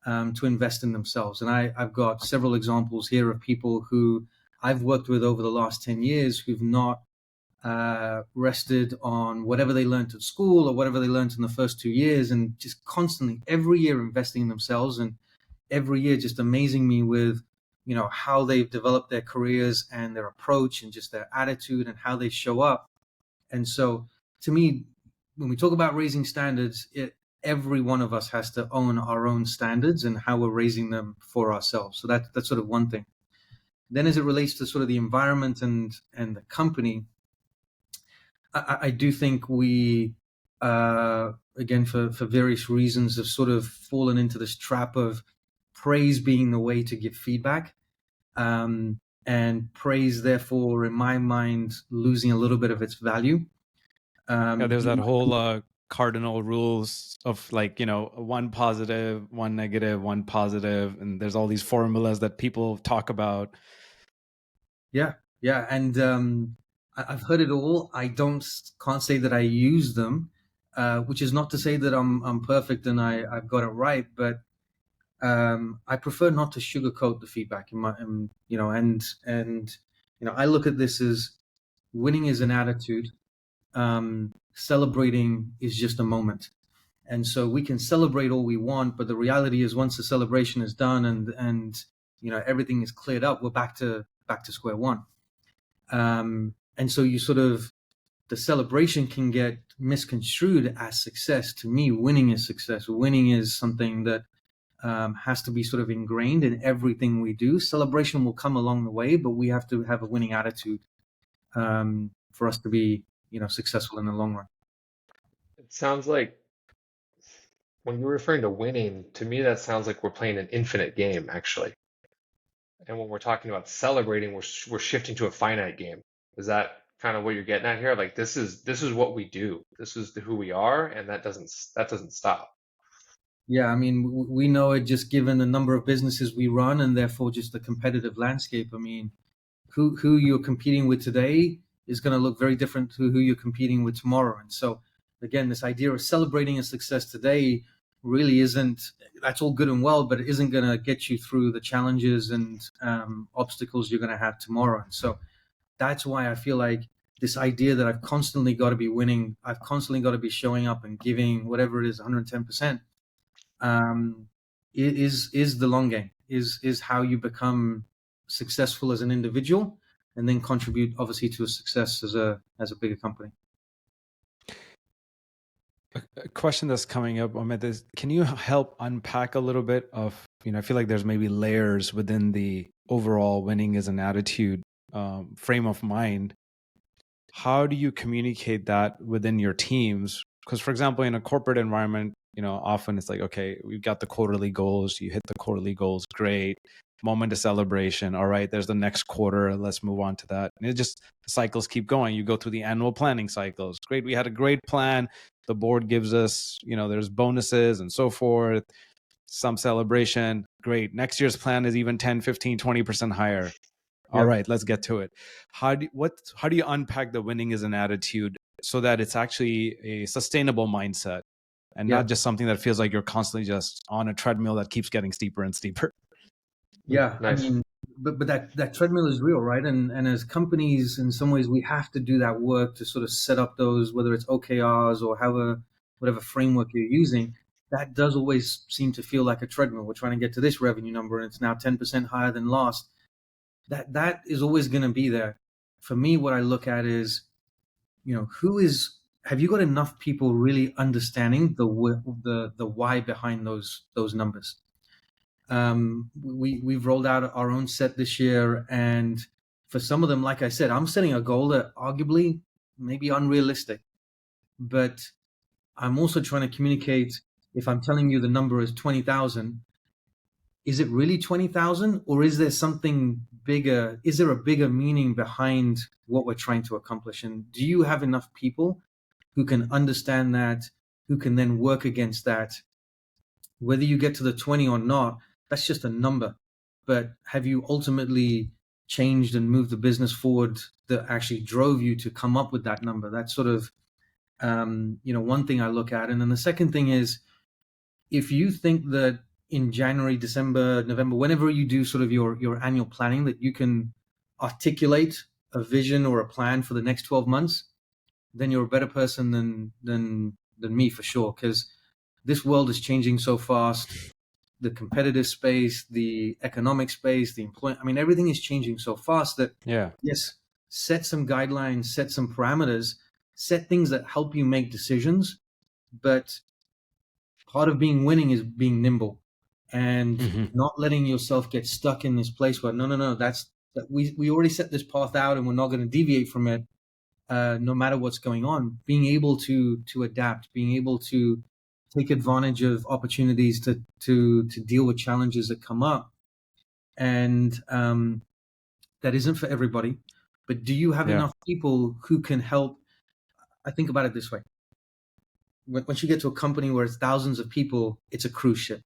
to invest in themselves. And I've got several examples here of people who I've worked with over the last 10 years who've not rested on whatever they learned at school or whatever they learned in the first 2 years, and just constantly every year investing in themselves, and every year just amazing me with how they've developed their careers and their approach and just their attitude and how they show up. And so to me, when we talk about raising standards, every one of us has to own our own standards and how we're raising them for ourselves. So that's sort of one thing. Then as it relates to sort of the environment and the company, I do think we, again, for various reasons, have sort of fallen into this trap of praise being the way to give feedback. And praise, therefore, in my mind, losing a little bit of its value. Yeah, there's that whole cardinal rules of like, one positive, one negative, one positive, and there's all these formulas that people talk about. Yeah, yeah, and I've heard it all. I can't say that I use them, which is not to say that I'm perfect and I've got it right, but I prefer not to sugarcoat the feedback and I look at this as winning is an attitude. Celebrating is just a moment. And so we can celebrate all we want, but the reality is once the celebration is done and everything is cleared up, we're back to square one. And so the celebration can get misconstrued as success. To me, winning is success. Winning is something that has to be sort of ingrained in everything we do. Celebration will come along the way, but we have to have a winning attitude for us to be, successful in the long run. It sounds like when you're referring to winning, to me that sounds like we're playing an infinite game, actually. And when we're talking about celebrating, we're shifting to a finite game. Is that kind of what you're getting at here? Like this is what we do. This is who we are, and that doesn't stop. Yeah, I mean, we know it just given the number of businesses we run and therefore just the competitive landscape. I mean, who you're competing with today is going to look very different to who you're competing with tomorrow. And so, again, this idea of celebrating a success today really isn't, that's all good and well, but it isn't going to get you through the challenges and obstacles you're going to have tomorrow. And so that's why I feel like this idea that I've constantly got to be winning, I've constantly got to be showing up and giving whatever it is, 110%, is the long game, is how you become successful as an individual and then contribute obviously to a success as a bigger company. A question that's coming up, Amit, is can you help unpack a little bit of, I feel like there's maybe layers within the overall winning as an attitude frame of mind. How do you communicate that within your teams? Because, for example, in a corporate environment, often it's like, okay, we've got the quarterly goals. You hit the quarterly goals. Great. Moment of celebration. All right, there's the next quarter. Let's move on to that. And the cycles keep going. You go through the annual planning cycles. Great. We had a great plan. The board gives us, there's bonuses and so forth. Some celebration. Great. Next year's plan is even 10, 15, 20% higher. All right, let's get to it. How do you unpack the winning as an attitude so that it's actually a sustainable mindset and not just something that feels like you're constantly just on a treadmill that keeps getting steeper and steeper? Yeah, Nice. I mean, but that treadmill is real, right? And as companies, in some ways, we have to do that work to sort of set up those, whether it's OKRs or whatever framework you're using. that does always seem to feel like a treadmill. We're trying to get to this revenue number, and it's now 10% higher than last. That is always going to be there. For me, what I look at is, have you got enough people really understanding the why behind those numbers? We've rolled out our own set this year, and for some of them, like I said, I'm setting a goal that arguably maybe unrealistic, but I'm also trying to communicate. If I'm telling you the number is 20,000, is it really 20,000, or is there something bigger? Is there a bigger meaning behind what we're trying to accomplish? And do you have enough people who can understand that, who can then work against that? Whether you get to the 20 or not, that's just a number. But have you ultimately changed and moved the business forward that actually drove you to come up with that number? That's sort of, one thing I look at. And then the second thing is, if you think that in January, December, November, whenever you do sort of your annual planning, that you can articulate a vision or a plan for the next 12 months, then you're a better person than me, for sure. Because this world is changing so fast. The competitive space, the economic space, the employment, I mean, everything is changing so fast that, yes, set some guidelines, set some parameters, set things that help you make decisions. But part of being winning is being nimble and not letting yourself get stuck in this place where, no, that we already set this path out and we're not going to deviate from it, no matter what's going on. Being able to adapt, being able to take advantage of opportunities to deal with challenges that come up. And that isn't for everybody. But do you have enough people who can help? I think about it this way. Once you get to a company where it's thousands of people, it's a cruise ship.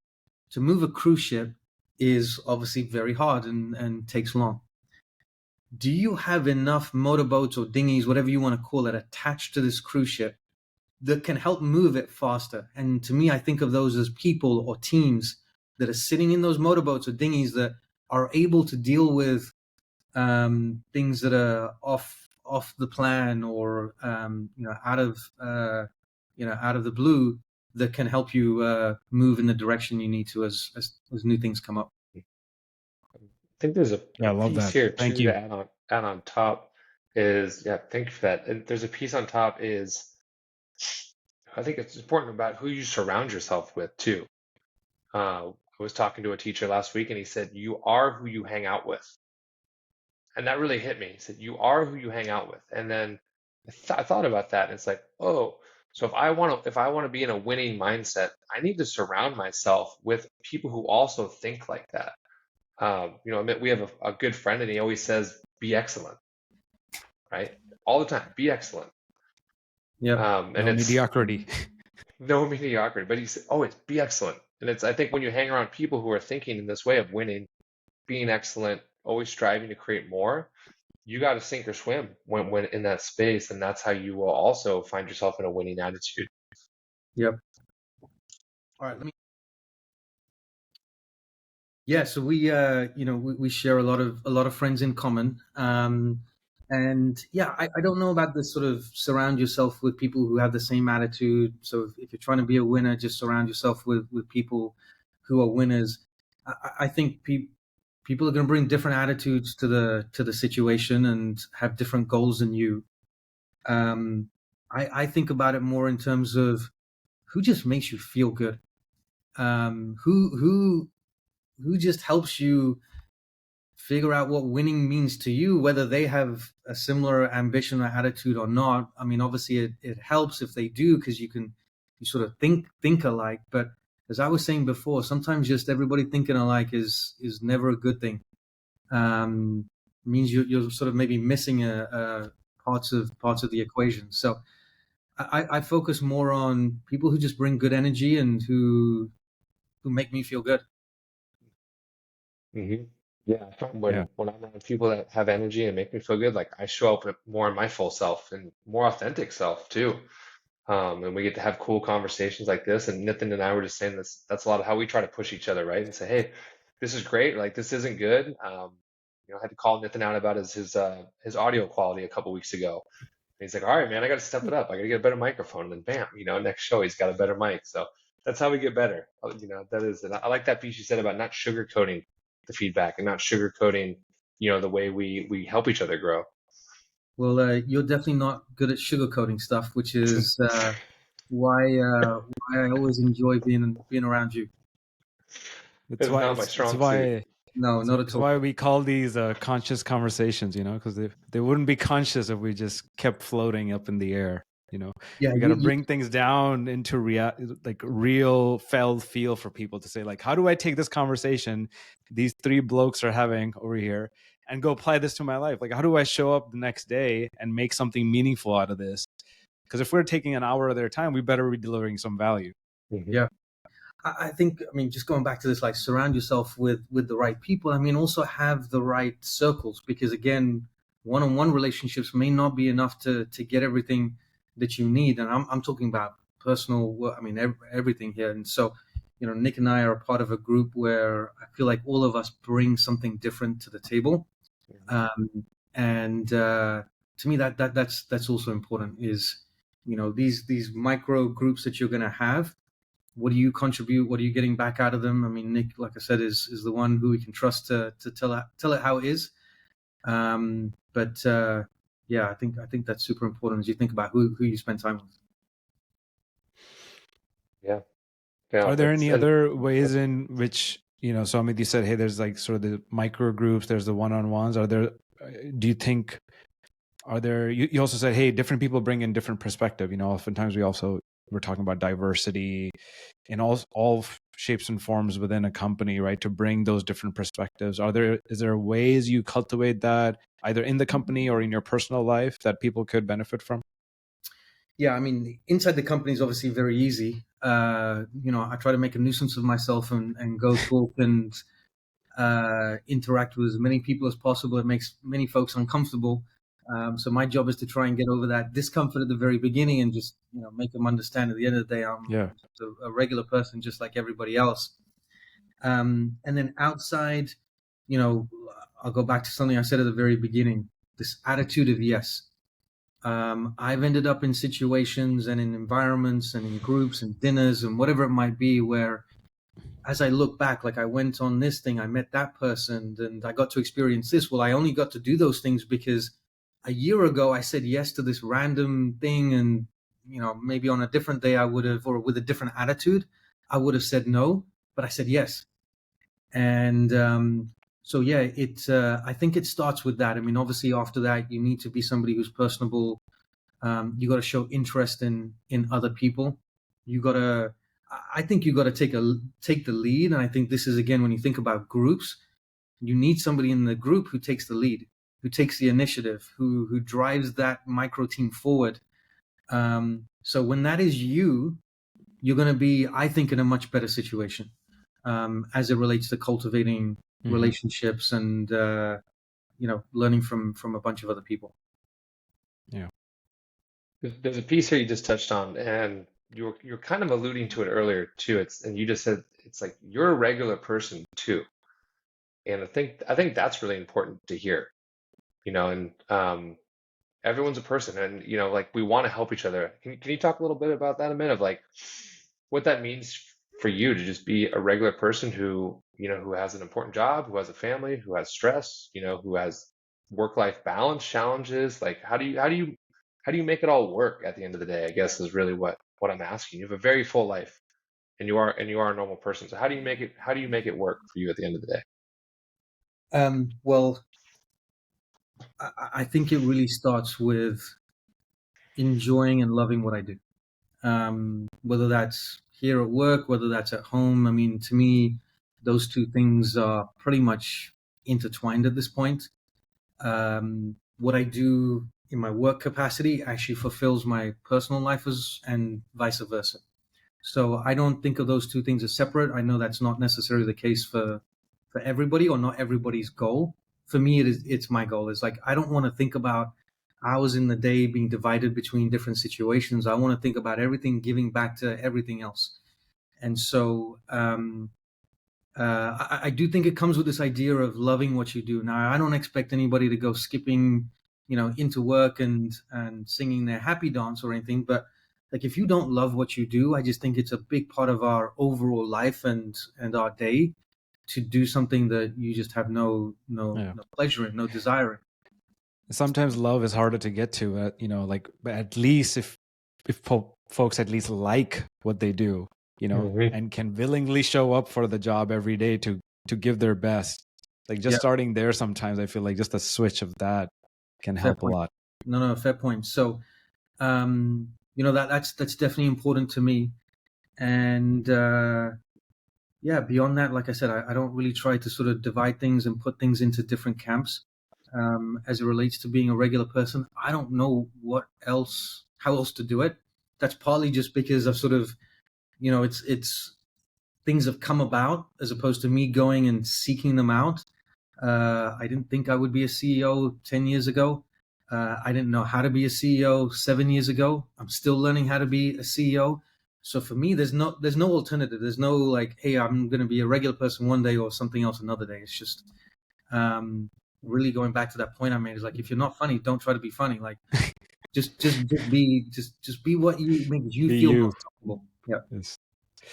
To move a cruise ship is obviously very hard and takes long. Do you have enough motorboats or dinghies, whatever you want to call it, attached to this cruise ship that can help move it faster? And to me, I think of those as people or teams that are sitting in those motorboats or dinghies that are able to deal with things that are off the plan or out of the blue, that can help you move in the direction you need to as new things come up. I think there's a I love piece that. here Thank too you. to add on top is, thank you for that. And there's a piece on top is, I think it's important about who you surround yourself with too. I was talking to a teacher last week and he said, you are who you hang out with. And that really hit me. He said, you are who you hang out with. And then I thought about that and it's like, oh, so if I want to be in a winning mindset, I need to surround myself with people who also think like that. We have a good friend and he always says, be excellent, right? All the time, be excellent. Yeah. And No it's mediocrity. no mediocrity, but he said, always be excellent. And I think when you hang around people who are thinking in this way of winning, being excellent, always striving to create more, you got to sink or swim when in that space. And that's how you will also find yourself in a winning attitude. Yep. All right. Yeah, so we share a lot of friends in common, and yeah, I don't know about this sort of surround yourself with people who have the same attitude. So if you're trying to be a winner, just surround yourself with people who are winners. I think people are going to bring different attitudes to the situation and have different goals than you. I think about it more in terms of who just makes you feel good, who just helps you figure out what winning means to you, whether they have a similar ambition or attitude or not. I mean, obviously it helps if they do, because you sort of think alike. But as I was saying before, sometimes just everybody thinking alike is never a good thing. Means you're sort of maybe missing parts of the equation. So I focus more on people who just bring good energy and who make me feel good. Hmm. Yeah, I find Yeah. when I'm around people that have energy and make me feel good, like I show up with more in my full self and more authentic self too. And we get to have cool conversations like this. And Nitin and I were just saying this. That's a lot of how we try to push each other, right? And say, hey, this is great. Like this isn't good. I had to call Nitin out about his audio quality a couple weeks ago. And he's like, all right, man, I got to step it up. I got to get a better microphone. And then bam, next show he's got a better mic. So That's how we get better. That is, and I like that piece you said about not sugarcoating the feedback and not sugarcoating, the way we help each other grow. Well, you're definitely not good at sugarcoating stuff, which is why I always enjoy being around you. It's It's why not my it's strong suit. why No, not it's at all. why we call these conscious conversations, because they wouldn't be conscious if we just kept floating up in the air. Yeah, We got to bring things down into real felt feel for people to say, like, how do I take this conversation these three blokes are having over here and go apply this to my life? Like, how do I show up the next day and make something meaningful out of this? Because if we're taking an hour of their time, we better be delivering some value. Mm-hmm. Yeah. I think, just going back to this, like, surround yourself with the right people. Also have the right circles, because again, one-on-one relationships may not be enough to get everything that you need. And I'm talking about personal work. Everything here. And so, Nick and I are a part of a group where I feel like all of us bring something different to the table. And to me, that's also important, is, these micro groups that you're going to have. What do you contribute? What are you getting back out of them? Nick, like I said, is the one who we can trust to tell it how it is. But yeah, I think that's super important as you think about who you spend time with. Yeah. Are there any other ways in which, so Amit, you said, hey, there's like sort of the micro groups, there's the one-on-ones. Do you think, you also said, hey, different people bring in different perspective. Oftentimes we're talking about diversity in all shapes and forms within a company, right? To bring those different perspectives. Is there ways you cultivate that either in the company or in your personal life that people could benefit from? Yeah, inside the company is obviously very easy. I try to make a nuisance of myself and go talk and interact with as many people as possible. It makes many folks uncomfortable. So my job is to try and get over that discomfort at the very beginning and just make them understand at the end of the day I'm just a regular person just like everybody else. And then outside, I'll go back to something I said at the very beginning, this attitude of yes. I've ended up in situations and in environments and in groups and dinners and whatever it might be where, as I look back, like, I went on this thing, I met that person, and I got to experience this. Well, I only got to do those things because a year ago I said yes to this random thing, and maybe on a different day I would have, or with a different attitude, I would have said no, but I said yes. And so yeah, I think it starts with that. Obviously after that you need to be somebody who's personable. You got to show interest in other people. I think you got to take the lead. And I think this is, again, when you think about groups, you need somebody in the group who takes the lead, who takes the initiative, who drives that micro team forward. So when that is you're going to be, I think, in a much better situation as it relates to cultivating relationships and learning from a bunch of other people. Yeah. There's a piece here you just touched on, and you're kind of alluding to it earlier too. And you just said it's like you're a regular person too, and I think that's really important to hear. And everyone's a person, and like we want to help each other. Can you talk a little bit about that a minute, of like what that means for you to just be a regular person who who has an important job, who has a family, who has stress, who has work-life balance challenges? Like how do you make it all work at the end of the day, I guess, is really what I'm asking. You have a very full life, and you are a normal person. So how do you make it work for you at the end of the day? Well, I think it really starts with enjoying and loving what I do. Whether that's here at work, whether that's at home. To me, those two things are pretty much intertwined at this point. What I do in my work capacity actually fulfills my personal life, and vice versa. So I don't think of those two things as separate. I know that's not necessarily the case for everybody, or not everybody's goal. For me, it's my goal. It's like, I don't want to think about hours in the day being divided between different situations. I want to think about everything giving back to everything else. And so I do think it comes with this idea of loving what you do. Now, I don't expect anybody to go skipping, into work and singing their happy dance or anything, but like if you don't love what you do, I just think it's a big part of our overall life and our day to do something that you just have no Yeah. pleasure in, no desire in. Sometimes love is harder to get to, like, but at least if folks at least like what they do, Mhm. and can willingly show up for the job every day to give their best, like just Yeah, starting there, sometimes I feel like just a switch of that can fair help a point. lot. No, fair point. So, that's definitely important to me. And yeah, beyond that, like I said, I don't really try to sort of divide things and put things into different camps. As it relates to being a regular person, I don't know how else to do it. That's partly just because I've sort of, it's things have come about as opposed to me going and seeking them out. I didn't think I would be a CEO 10 years ago. I didn't know how to be a CEO 7 years ago. I'm still learning how to be a CEO. So for me, there's no alternative. There's no like, hey, I'm going to be a regular person one day or something else another day. It's just um, really going back to that point I made is like, if you're not funny, don't try to be funny. Like just be what you makes you Be feel you. most comfortable. Yeah. Yes.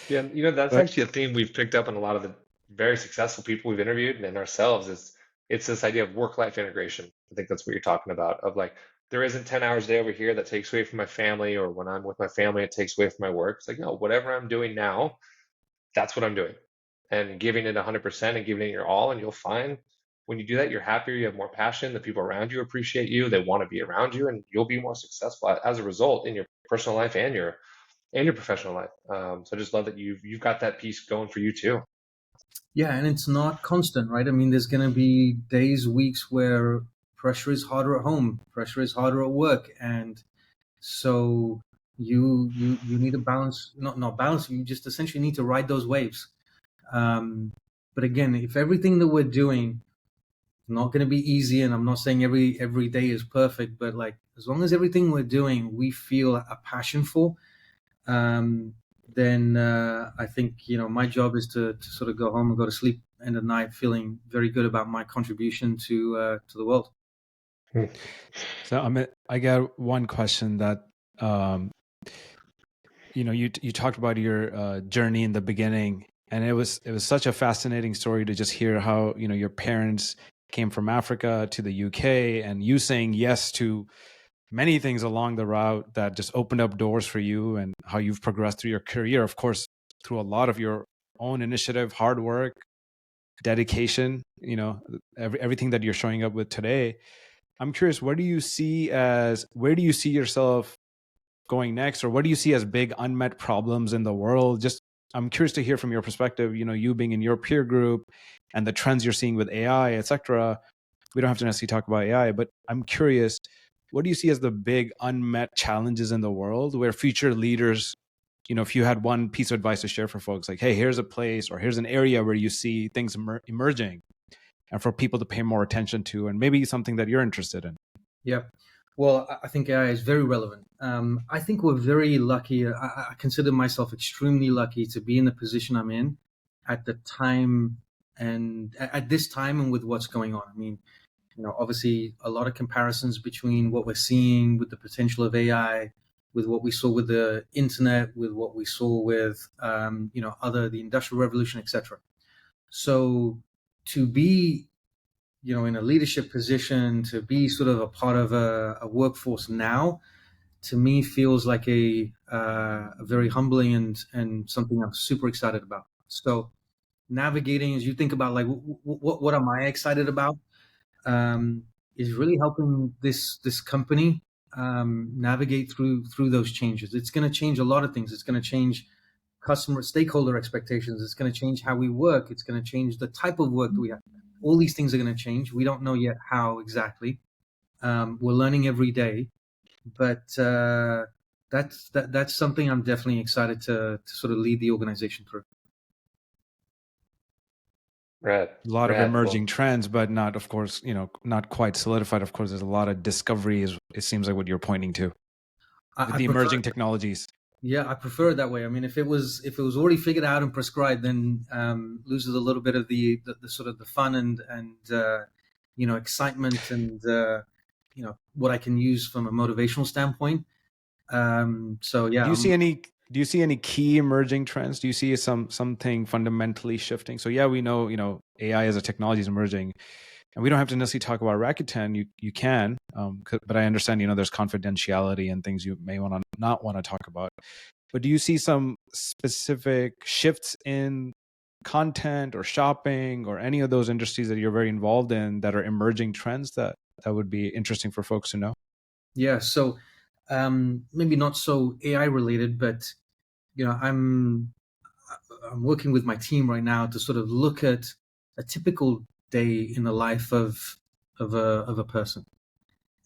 Yeah, and, that's But actually a theme we've picked up in a lot of the very successful people we've interviewed and ourselves is it's this idea of work-life integration. I think that's what you're talking about, of like there isn't 10 hours a day over here that takes away from my family, or when I'm with my family, it takes away from my work. It's like, no, whatever I'm doing now, that's what I'm doing. And giving it 100% and giving it your all, and you'll find when you do that, you're happier, you have more passion, the people around you appreciate you, they want to be around you, and you'll be more successful as a result in your personal life and your professional life. So I just love that you've got that piece going for you too. Yeah, and it's not constant, right? I mean, there's going to be days, weeks where pressure is harder at home, pressure is harder at work, and so you need to balance, not balance. You just essentially need to ride those waves. But again, if everything that we're doing is not going to be easy, and I'm not saying every day is perfect, but like as long as everything we're doing we feel a passion for, um, then I think my job is to sort of go home and go to sleep end of night feeling very good about my contribution to the world. Hmm. so I got one question that um, you talked about your journey in the beginning, and it was such a fascinating story to just hear how your parents came from Africa to the UK, and you saying yes to many things along the route that just opened up doors for you, and how you've progressed through your career, of course, through a lot of your own initiative, hard work, dedication, everything that you're showing up with today. I'm curious, where do you see yourself going next, or what do you see as big unmet problems in the world? Just I'm curious to hear from your perspective, you being in your peer group and the trends you're seeing with AI, etc. We don't have to necessarily talk about AI, but I'm curious, what do you see as the big unmet challenges in the world where future leaders, if you had one piece of advice to share for folks, like, hey, here's a place or here's an area where you see things emerging, and for people to pay more attention to, and maybe something that you're interested in? Yeah. Well, I think AI is very relevant. I think we're very lucky. I consider myself extremely lucky to be in the position I'm in at the time and at this time and with what's going on. I mean, obviously a lot of comparisons between what we're seeing with the potential of AI, with what we saw with the internet, with what we saw with, the Industrial Revolution, etc. So to be in a leadership position, to be sort of a part of a workforce now, to me feels like a very humbling and something I'm super excited about. So navigating, as you think about like what am I excited about, um, is really helping this company navigate through those changes. It's going to change a lot of things. It's going to change customer stakeholder expectations. It's going to change how we work. It's going to change the type of work that we have. All these things are going to change. We don't know yet how exactly. We're learning every day, but that's something I'm definitely excited to sort of lead the organization through. Rad, A lot of rad. emerging Well, trends, but not, of course, not quite solidified. Of course, there's a lot of discovery, it seems like what you're pointing to with I the prefer emerging technologies. Yeah, I prefer it that way. I mean, if it was already figured out and prescribed, then loses a little bit of the sort of the fun and excitement and what I can use from a motivational standpoint. So yeah, Do you see any key emerging trends? Do you see something fundamentally shifting? So yeah, we know, AI as a technology is emerging, and we don't have to necessarily talk about Rakuten. You can, but I understand, there's confidentiality and things you may not want to talk about. But do you see some specific shifts in content or shopping or any of those industries that you're very involved in that are emerging trends that would be interesting for folks to know? yeah. So maybe not so AI related, but I'm working with my team right now to sort of look at a typical day in the life of a person.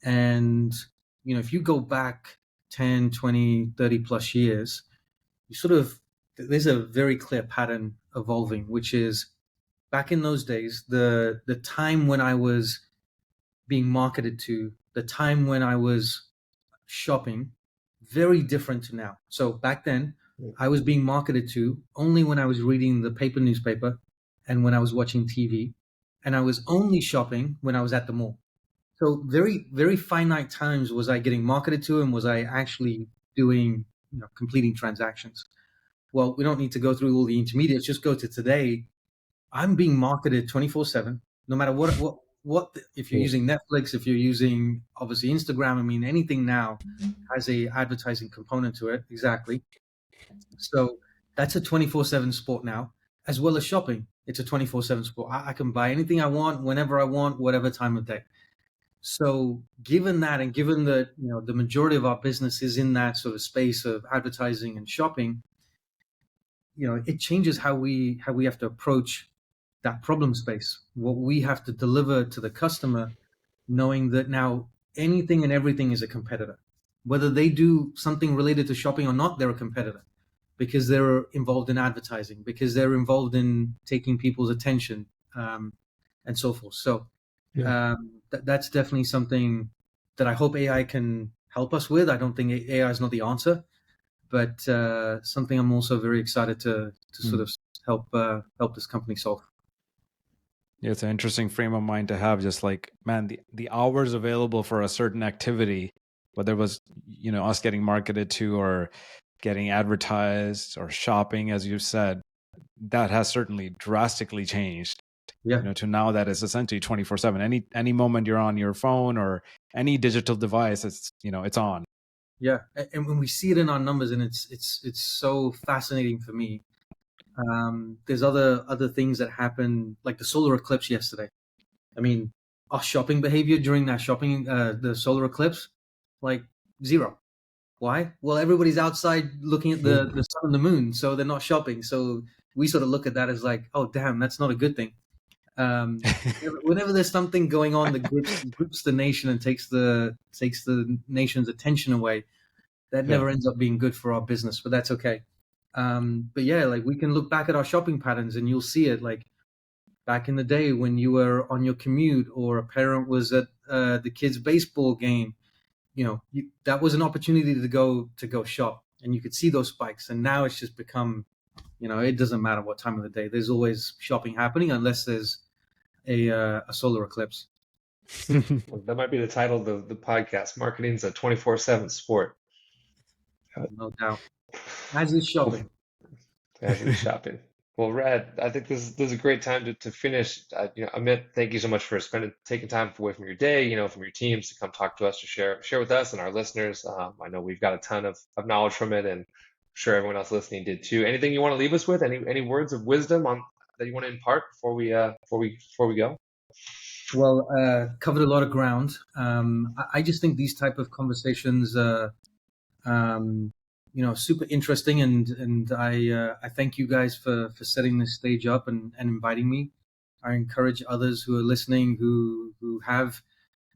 And if you go back 10, 20, 30 plus years, you sort of there's a very clear pattern evolving, which is back in those days, the time when I was being marketed to, the time when I was shopping, very different to now. So back then, I was being marketed to only when I was reading the paper newspaper and when I was watching TV, and I was only shopping when I was at the mall. So very, very finite times was I getting marketed to, and was I actually doing, completing transactions. Well, we don't need to go through all the intermediates. Just go to today. I'm being marketed 24/7, no matter what. If you're Mm. using Netflix, if you're using obviously Instagram, I mean anything now has a advertising component to it. Exactly. So that's a 24/7 sport now, as well as shopping. It's a 24/7 sport. I can buy anything I want, whenever I want, whatever time of day. So given that, and given that the majority of our business is in that sort of space of advertising and shopping, it changes how we have to approach that problem space, what we have to deliver to the customer, knowing that now anything and everything is a competitor. Whether they do something related to shopping or not, they're a competitor because they're involved in advertising, because they're involved in taking people's attention, and so forth. So Yeah. that's definitely something that I hope AI can help us with. I don't think AI is not the answer, but something I'm also very excited to sort of help this company solve. Yeah, it's an interesting frame of mind to have. Just like, man, the hours available for a certain activity, whether it was, us getting marketed to or getting advertised or shopping, as you said, that has certainly drastically changed. Yeah, To now that it's essentially 24/7. Any moment you're on your phone or any digital device, it's on. yeah, and when we see it in our numbers, and it's so fascinating for me. There's other things that happen, like the solar eclipse yesterday. I mean, our shopping behavior during that the solar eclipse, like zero. Why? Well, everybody's outside looking at the sun and the moon, so they're not shopping. So we sort of look at that as like, oh, damn, that's not a good thing. Whenever there's something going on that groups the nation and takes the nation's attention away, that Yeah. never ends up being good for our business. But that's okay. But yeah, like we can look back at our shopping patterns, and you'll see it. Like back in the day when you were on your commute, or a parent was at the kids' baseball game, that was an opportunity to go shop, and you could see those spikes. And now it's just become, it doesn't matter what time of the day. There's always shopping happening unless there's a solar eclipse. Well, that might be the title of the podcast. Marketing's a 24/7 sport. No doubt. As is Well, shopping. as is shopping. Well, Rad, I think this is a great time to finish. Amit, thank you so much for taking time away from your day, from your teams to come talk to us, to share with us and our listeners. I know we've got a ton of knowledge from it, and I'm sure everyone else listening did too. Anything you want to leave us with? Any words of wisdom on that you want to impart before we go? Well, covered a lot of ground. I just think these type of conversations, um, super interesting, and I thank you guys for setting this stage up and inviting me. I encourage others who are listening, who have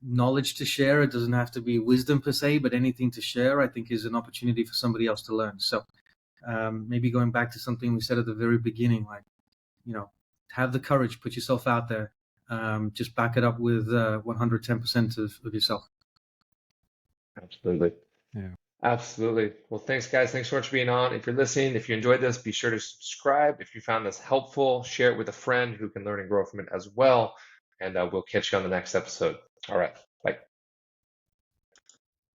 knowledge to share. It doesn't have to be wisdom per se, but anything to share, I think, is an opportunity for somebody else to learn. So maybe going back to something we said at the very beginning, like, have the courage, put yourself out there. Just back it up with 110% of yourself. Absolutely. Yeah. Absolutely. Well, thanks, guys. Thanks so much for being on. If you're listening, if you enjoyed this, be sure to subscribe. If you found this helpful, share it with a friend who can learn and grow from it as well. And we'll catch you on the next episode. All right. Bye.